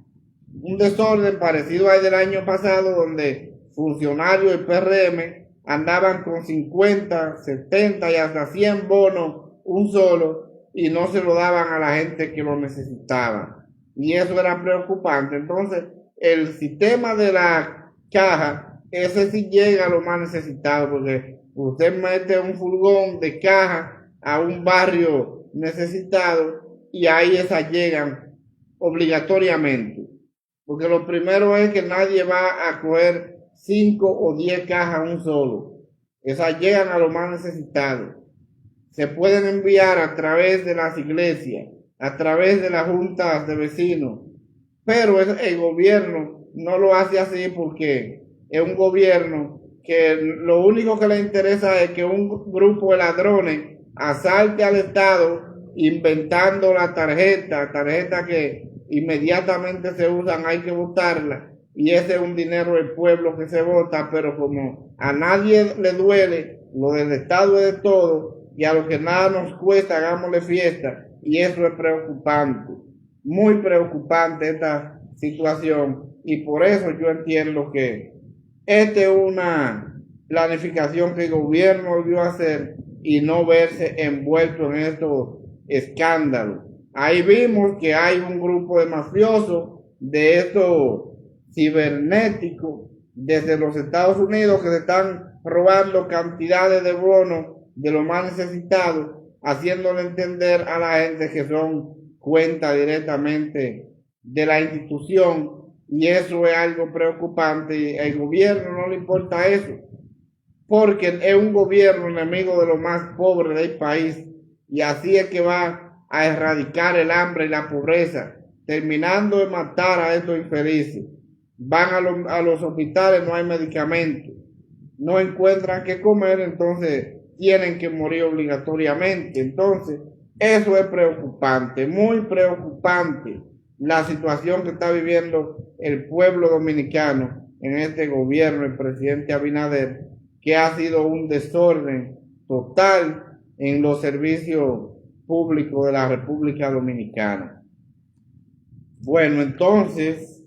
S1: Un desorden parecido al del año pasado donde funcionarios del PRM andaban con 50, 70 y hasta 100 bonos, un solo, y no se lo daban a la gente que lo necesitaba. Y eso era preocupante. Entonces, el sistema de la caja, ese sí llega a lo más necesitado, porque usted mete un furgón de caja a un barrio necesitado y ahí esas llegan obligatoriamente. Porque lo primero es que nadie va a coger 5 o 10 cajas un solo. Esas llegan a lo más necesitado. Se pueden enviar a través de las iglesias, a través de las juntas de vecinos. Pero el gobierno no lo hace así porque es un gobierno que lo único que le interesa es que un grupo de ladrones asalte al Estado inventando la tarjeta que inmediatamente se usan, hay que votarla, y ese es un dinero del pueblo que se vota, pero como a nadie le duele, lo del Estado es de todo, y a lo que nada nos cuesta, hagámosle fiesta, y eso es preocupante, muy preocupante esta situación, y por eso yo entiendo que esta es una planificación que el gobierno debió hacer y no verse envuelto en estos escándalos. Ahí vimos que hay un grupo de mafiosos de estos cibernéticos desde los Estados Unidos que se están robando cantidades de bonos de los más necesitados, haciéndole entender a la gente que son cuentas directamente de la institución, y eso es algo preocupante. Y el gobierno no le importa eso, porque es un gobierno enemigo de los más pobres del país, y así es que va a erradicar el hambre y la pobreza, terminando de matar a estos infelices. Van a los hospitales, no hay medicamentos, no encuentran qué comer, entonces tienen que morir obligatoriamente. Entonces, eso es preocupante, muy preocupante, la situación que está viviendo el pueblo dominicano en este gobierno, el presidente Abinader, que ha sido un desorden total en los servicios públicos de la República Dominicana. Bueno, entonces,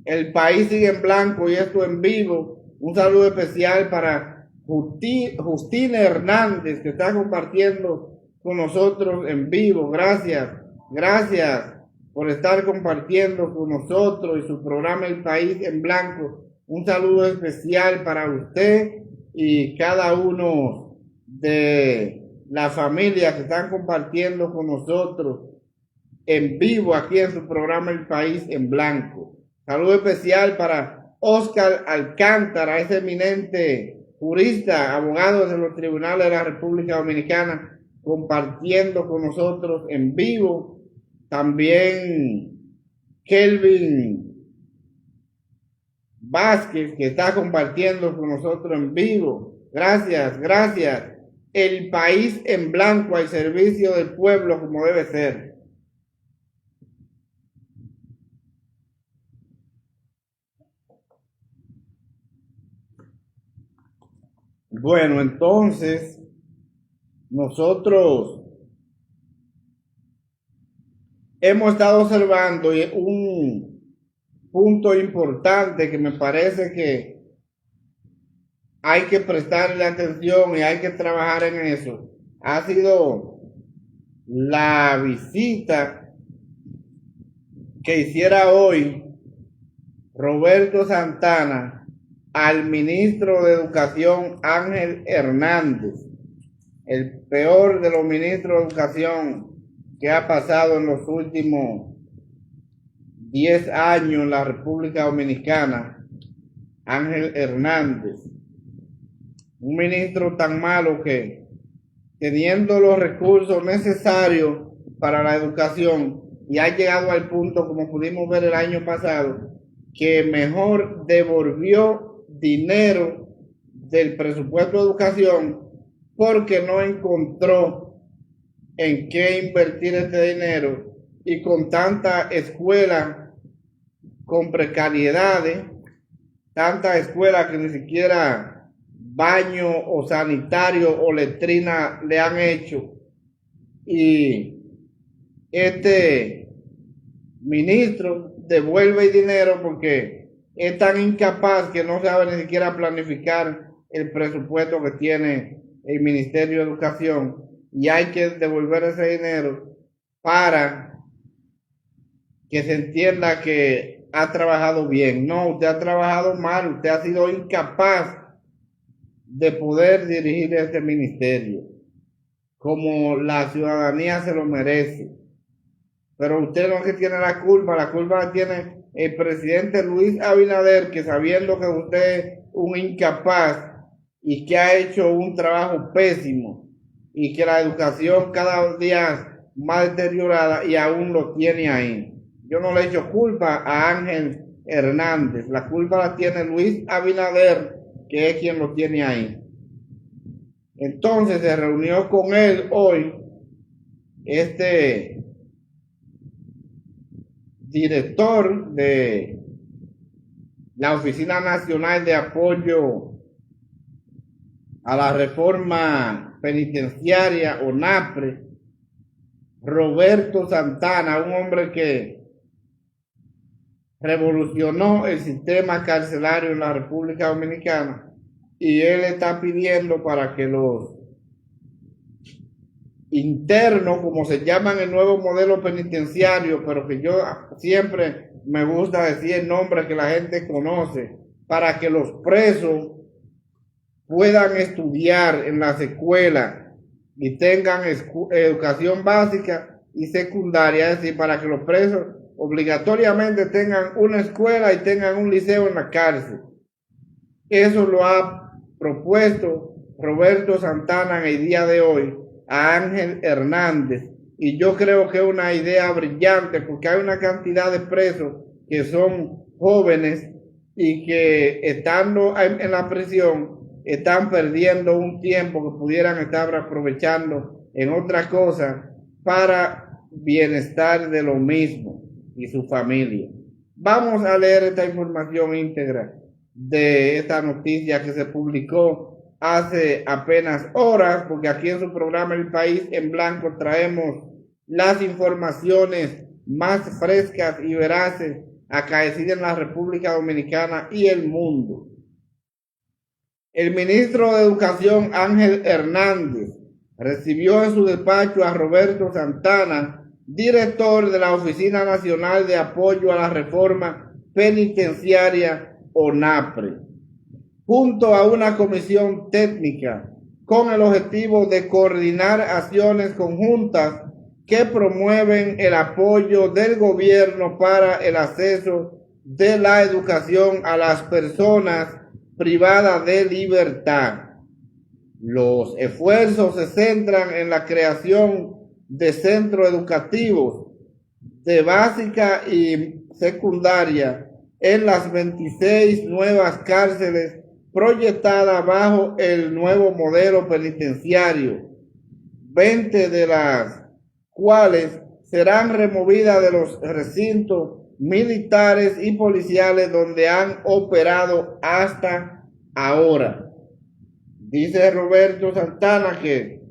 S1: el país sigue en blanco y esto en vivo. Un saludo especial para Justina Hernández, que está compartiendo con nosotros en vivo. Gracias por estar compartiendo con nosotros y su programa El País en Blanco. Un saludo especial para usted y cada uno de la familia que están compartiendo con nosotros en vivo aquí en su programa El País en Blanco. Saludo especial para Oscar Alcántara, ese eminente jurista, abogado de los tribunales de la República Dominicana, compartiendo con nosotros en vivo. También Kelvin Vázquez, que está compartiendo con nosotros en vivo. Gracias. El País en Blanco al servicio del pueblo como debe ser. Bueno, entonces, nosotros hemos estado observando un punto importante que me parece que hay que prestarle atención y hay que trabajar en eso. Ha sido la visita que hiciera hoy Roberto Santana al ministro de Educación Ángel Hernández, el peor de los ministros de Educación que ha pasado en los últimos 10 años en la República Dominicana, Ángel Hernández. Un ministro tan malo que, teniendo los recursos necesarios para la educación, y ha llegado al punto, como pudimos ver el año pasado, que mejor devolvió dinero del presupuesto de educación porque no encontró en qué invertir este dinero, y con tanta escuela con precariedades, tanta escuela que ni siquiera baño o sanitario o letrina le han hecho, y este ministro devuelve el dinero porque es tan incapaz que no sabe ni siquiera planificar el presupuesto que tiene el Ministerio de Educación, y hay que devolver ese dinero para que se entienda que ha trabajado bien. No, usted ha trabajado mal, usted ha sido incapaz de poder dirigir este ministerio como la ciudadanía se lo merece. Pero usted no es que tiene la culpa la tiene el presidente Luis Abinader, que sabiendo que usted es un incapaz y que ha hecho un trabajo pésimo y que la educación cada día más deteriorada, y aún lo tiene ahí. Yo no le echo culpa a Ángel Hernández, la culpa la tiene Luis Abinader, que es quien lo tiene ahí. Entonces se reunió con él hoy este director de la Oficina Nacional de Apoyo a la Reforma Penitenciaria, ONAPRE, Roberto Santana, un hombre que revolucionó el sistema carcelario en la República Dominicana, y él está pidiendo para que los internos, como se llaman el nuevo modelo penitenciario, pero que yo siempre me gusta decir el nombre que la gente conoce, para que los presos puedan estudiar en las escuelas y tengan educación básica y secundaria, es decir, para que los presos obligatoriamente tengan una escuela y tengan un liceo en la cárcel. Eso lo ha propuesto Roberto Santana en el día de hoy a Ángel Hernández, y yo creo que es una idea brillante, porque hay una cantidad de presos que son jóvenes y que estando en la prisión están perdiendo un tiempo que pudieran estar aprovechando en otra cosa para bienestar de lo mismo y su familia. Vamos a leer esta información íntegra de esta noticia que se publicó hace apenas horas, porque aquí en su programa El País en Blanco traemos las informaciones más frescas y veraces acaecidas en la República Dominicana y el mundo. El ministro de Educación Ángel Hernández recibió en su despacho a Roberto Santana, director de la Oficina Nacional de Apoyo a la Reforma Penitenciaria, ONAPRE, junto a una comisión técnica con el objetivo de coordinar acciones conjuntas que promueven el apoyo del gobierno para el acceso de la educación a las personas privadas de libertad. Los esfuerzos se centran en la creación de centros educativos de básica y secundaria en las 26 nuevas cárceles proyectadas bajo el nuevo modelo penitenciario, 20 de las cuales serán removidas de los recintos militares y policiales donde han operado hasta ahora. Dice Roberto Santana que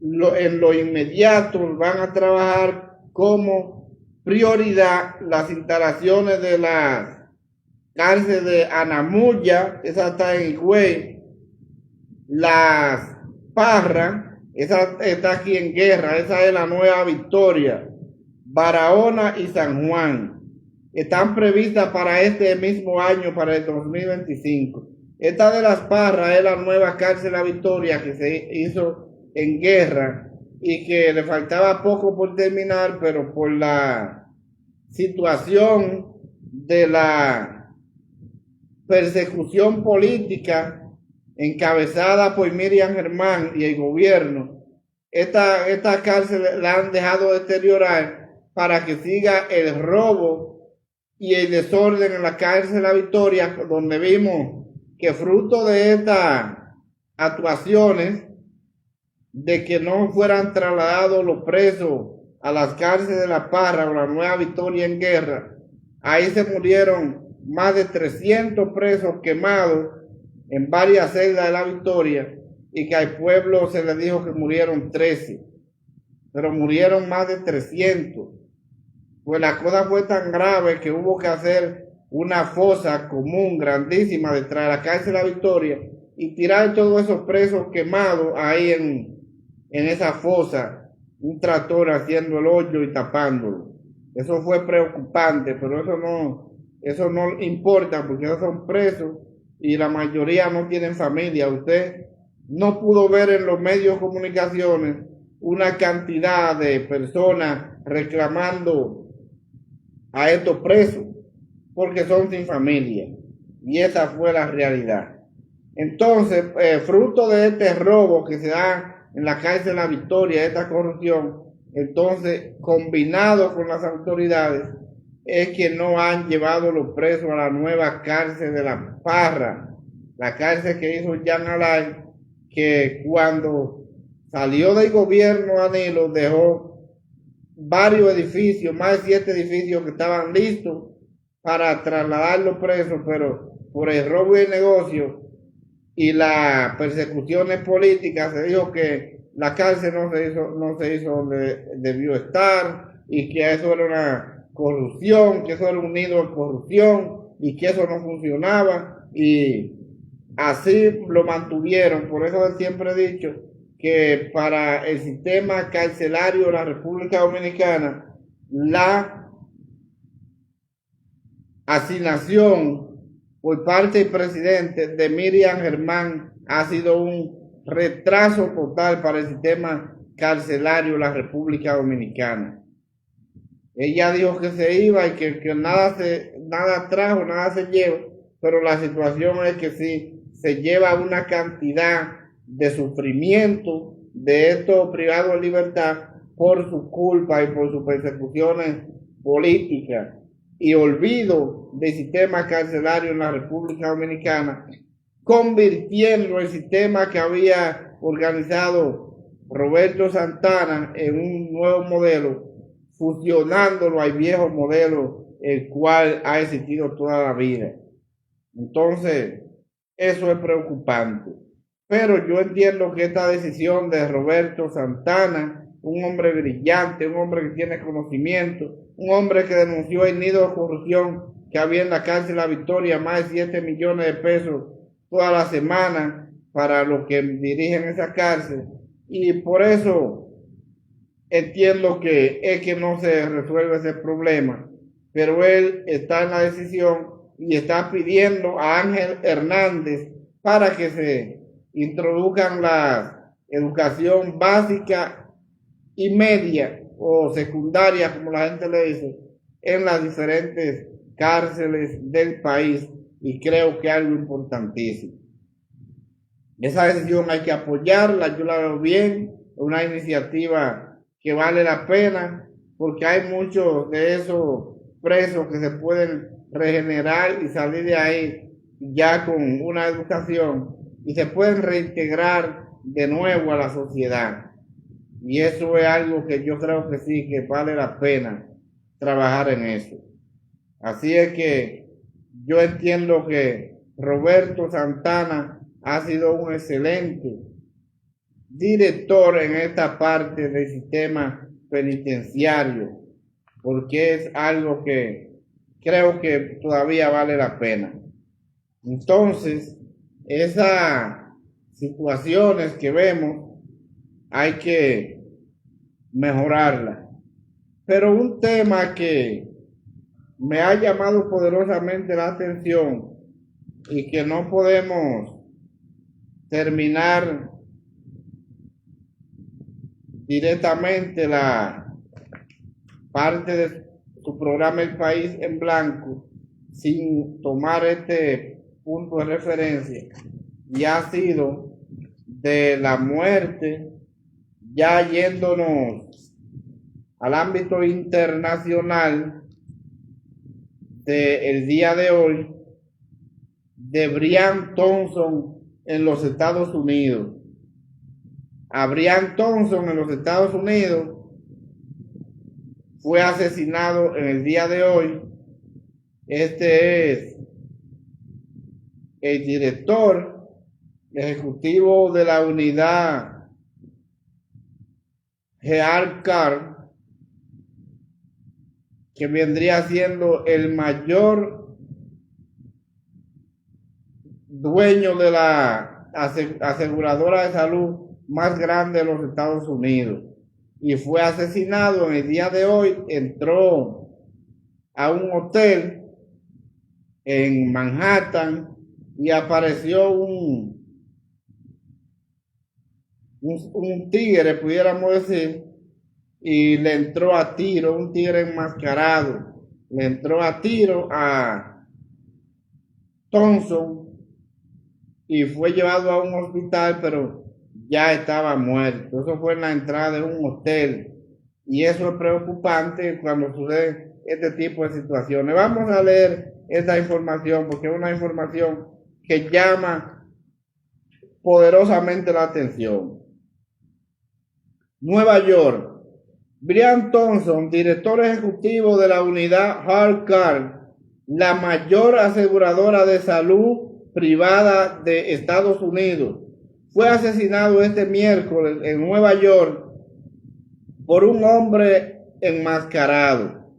S1: en lo inmediato van a trabajar como prioridad las instalaciones de la cárcel de Anamuya, esa está en Higüey, Las Parras, esa está aquí en Guerra, esa es la Nueva Victoria, Barahona y San Juan. Están previstas para este mismo año, para el 2025. Esta de Las Parras es la nueva cárcel La Victoria que se hizo en Guerra y que le faltaba poco por terminar, pero por la situación de la persecución política encabezada por Miriam Germán y el gobierno, esta cárcel la han dejado deteriorar para que siga el robo y el desorden en la cárcel La Victoria, donde vimos que fruto de estas actuaciones de que no fueran trasladados los presos a las cárceles de La Parra o la Nueva Victoria en Guerra, ahí se murieron más de 300 presos quemados en varias celdas de La Victoria, y que al pueblo se le dijo que murieron 13. pero murieron más de 300. Pues la cosa fue tan grave que hubo que hacer una fosa común grandísima detrás de la cárcel La Victoria y tirar todos esos presos quemados ahí en esa fosa, un tractor haciendo el hoyo y tapándolo. Eso fue preocupante, pero eso no importa porque esos son presos y la mayoría no tienen familia. Usted no pudo ver en los medios de comunicaciones una cantidad de personas reclamando a estos presos porque son sin familia, y esa fue la realidad. Entonces, fruto de este robo que se da en la cárcel La Victoria, esta corrupción, entonces combinado con las autoridades, es que no han llevado los presos a la nueva cárcel de La Parra, la cárcel que hizo Jean Alain, que cuando salió del gobierno Danilo dejó varios edificios, más de 7 edificios que estaban listos para trasladar los presos, pero por el robo y el negocio y las persecuciones políticas se dijo que la cárcel no se hizo donde debió estar y que eso era una corrupción, que eso era un nido de corrupción y que eso no funcionaba, y así lo mantuvieron. Por eso siempre he dicho que para el sistema carcelario de la República Dominicana, la asignación por parte del presidente de Miriam Germán ha sido un retraso total para el sistema carcelario de la República Dominicana. Ella dijo que se iba y que nada trajo, nada se lleva, pero la situación es que sí se lleva una cantidad de sufrimiento de estos privados de libertad por su culpa y por sus persecuciones políticas y olvido del sistema carcelario en la República Dominicana, convirtiendo el sistema que había organizado Roberto Santana en un nuevo modelo, fusionándolo al viejo modelo el cual ha existido toda la vida. Entonces, eso es preocupante. Pero yo entiendo que esta decisión de Roberto Santana, un hombre brillante, un hombre que tiene conocimiento, un hombre que denunció el nido de corrupción que había en la cárcel La Victoria, más de 7 millones de pesos toda la semana para los que dirigen esa cárcel, y por eso entiendo que es que no se resuelve ese problema, pero él está en la decisión y está pidiendo a Ángel Hernández para que se introduzcan la educación básica y media o secundaria, como la gente le dice, en las diferentes cárceles del país, y creo que es algo importantísimo. Esa decisión hay que apoyarla, yo la veo bien, es una iniciativa que vale la pena, porque hay muchos de esos presos que se pueden regenerar y salir de ahí ya con una educación y se pueden reintegrar de nuevo a la sociedad. Y eso es algo que yo creo que sí, que vale la pena trabajar en eso. Así es que yo entiendo que Roberto Santana ha sido un excelente director en esta parte del sistema penitenciario, porque es algo que creo que todavía vale la pena. Entonces, esas situaciones que vemos hay que mejorarlas. Pero un tema que me ha llamado poderosamente la atención y que no podemos terminar directamente la parte de su programa El País en Blanco sin tomar este punto de referencia, y ha sido de la muerte, ya yéndonos al ámbito internacional, del día de hoy, de Brian Thompson en los Estados Unidos. A Brian Thompson en los Estados Unidos fue asesinado en el día de hoy. Este es el director ejecutivo de la unidad Gear Carr, que vendría siendo el mayor dueño de la aseguradora de salud más grande de los Estados Unidos, y fue asesinado en el día de hoy. Entró a un hotel en Manhattan y apareció un tigre, pudiéramos decir, y le entró a tiro, un tigre enmascarado, le entró a tiro a Thompson y fue llevado a un hospital, pero ya estaba muerto. Eso fue en la entrada de un hotel, y eso es preocupante cuando sucede este tipo de situaciones. Vamos a leer esta información porque es una información que llama poderosamente la atención. Nueva York. Brian Thompson, director ejecutivo de la unidad Hardcard, la mayor aseguradora de salud privada de Estados Unidos, fue asesinado este miércoles en Nueva York por un hombre enmascarado,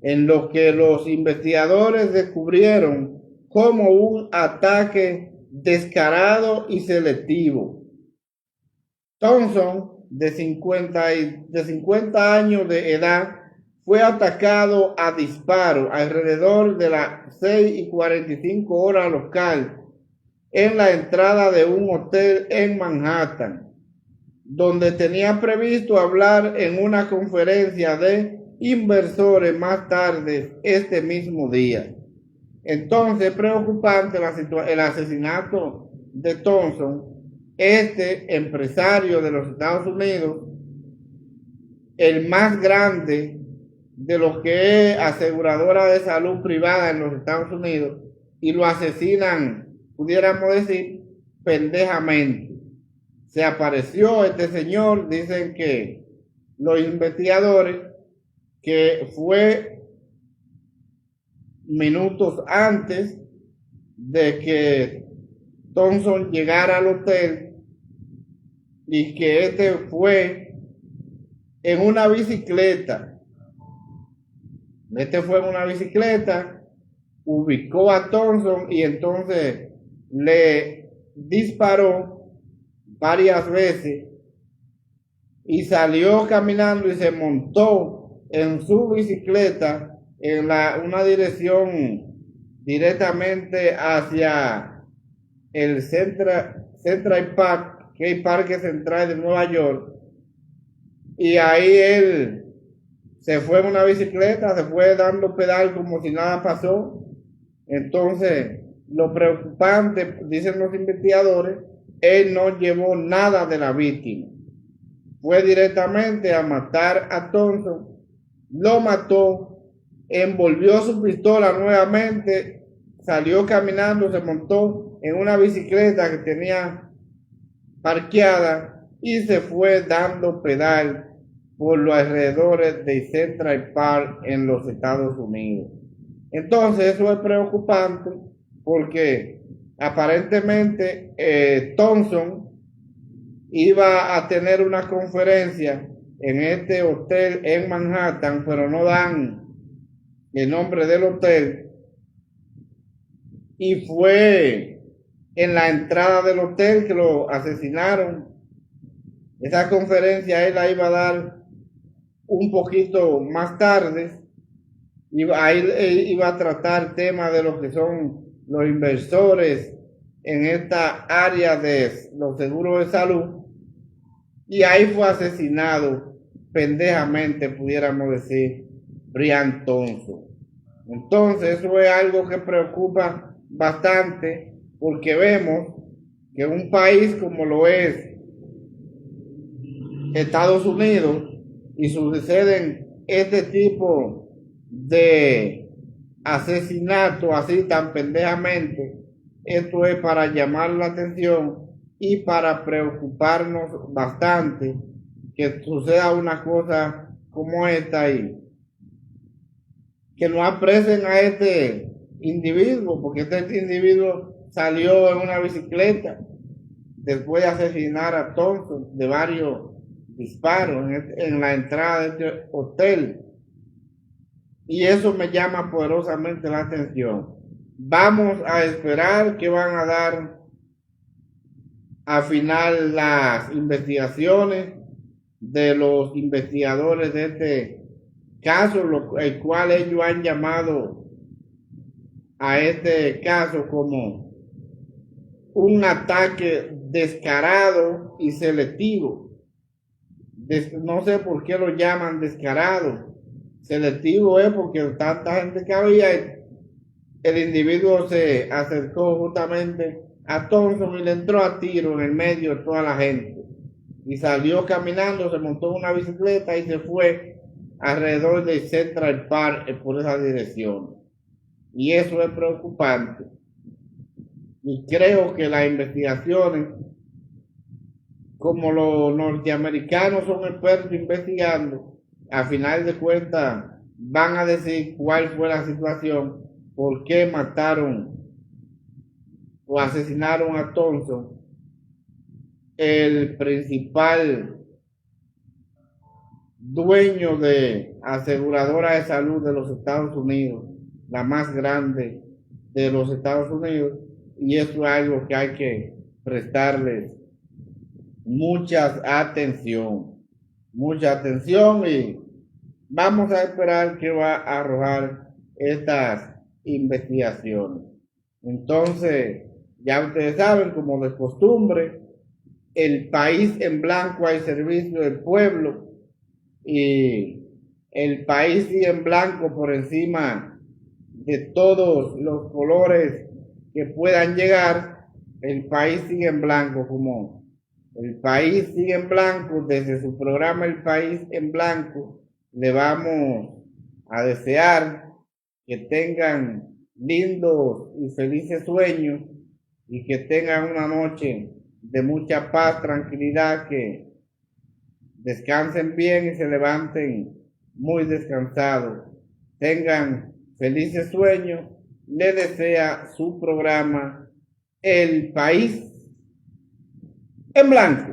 S1: en lo que los investigadores descubrieron como un ataque descarado y selectivo. Thompson, de 50 años de edad, fue atacado a disparo alrededor de las 6:45 horas local en la entrada de un hotel en Manhattan, donde tenía previsto hablar en una conferencia de inversores más tarde este mismo día. Entonces, preocupante el asesinato de Thompson, este empresario de los Estados Unidos, el más grande de lo que es aseguradora de salud privada en los Estados Unidos, y lo asesinan, pudiéramos decir, pendejamente. Se apareció este señor, dicen que los investigadores, que fue minutos antes de que Thompson llegara al hotel, y que este fue en una bicicleta. Ubicó a Thompson y entonces le disparó varias veces y salió caminando y se montó en su bicicleta en una dirección directamente hacia el Central Park, que es el Parque Central de Nueva York, y ahí él se fue en una bicicleta, se fue dando pedal como si nada pasó. Entonces, lo preocupante, dicen los investigadores, él no llevó nada de la víctima, fue directamente a matar a Thompson, lo mató, envolvió su pistola nuevamente, salió caminando, se montó en una bicicleta que tenía parqueada y se fue dando pedal por los alrededores de Central Park en los Estados Unidos. Entonces eso es preocupante porque aparentemente Thompson iba a tener una conferencia en este hotel en Manhattan, pero no dan el nombre del hotel, y fue en la entrada del hotel que lo asesinaron. Esa conferencia él la iba a dar un poquito más tarde, y ahí iba a tratar temas de lo que son los inversores en esta área de los seguros de salud, y ahí fue asesinado pendejamente, pudiéramos decir, Brian Thompson. Entonces eso es algo que preocupa bastante, porque vemos que un país como lo es Estados Unidos, y suceden este tipo de asesinatos así tan pendejamente, esto es para llamar la atención y para preocuparnos bastante que suceda una cosa como esta, y que no apresen a este individuo, porque este individuo salió en una bicicleta después de asesinar a Thompson de varios disparo en la entrada de este hotel. Y eso me llama poderosamente la atención. Vamos a esperar que van a dar al final las investigaciones de los investigadores de este caso, el cual ellos han llamado a este caso como un ataque descarado y selectivo. No sé por qué lo llaman descarado. Selectivo es porque tanta gente que había, el individuo se acercó justamente a Thompson y le entró a tiro en el medio de toda la gente. Y salió caminando, se montó en una bicicleta y se fue alrededor de Central Park por esa dirección. Y eso es preocupante. Y creo que las investigaciones, como los norteamericanos son expertos investigando, a final de cuentas van a decir cuál fue la situación, por qué mataron o asesinaron a Thompson, el principal dueño de aseguradora de salud de los Estados Unidos, la más grande de los Estados Unidos, y eso es algo que hay que prestarles mucha atención y vamos a esperar que va a arrojar estas investigaciones. Entonces, ya ustedes saben, como de costumbre, el país en blanco hay servicio del pueblo y el país sigue en blanco por encima de todos los colores que puedan llegar. El país sigue en blanco, como el país sigue en blanco desde su programa El País en Blanco. Le vamos a desear que tengan lindos y felices sueños y que tengan una noche de mucha paz, tranquilidad, que descansen bien y se levanten muy descansados. Tengan felices sueños. Le desea su programa El País en Blanco.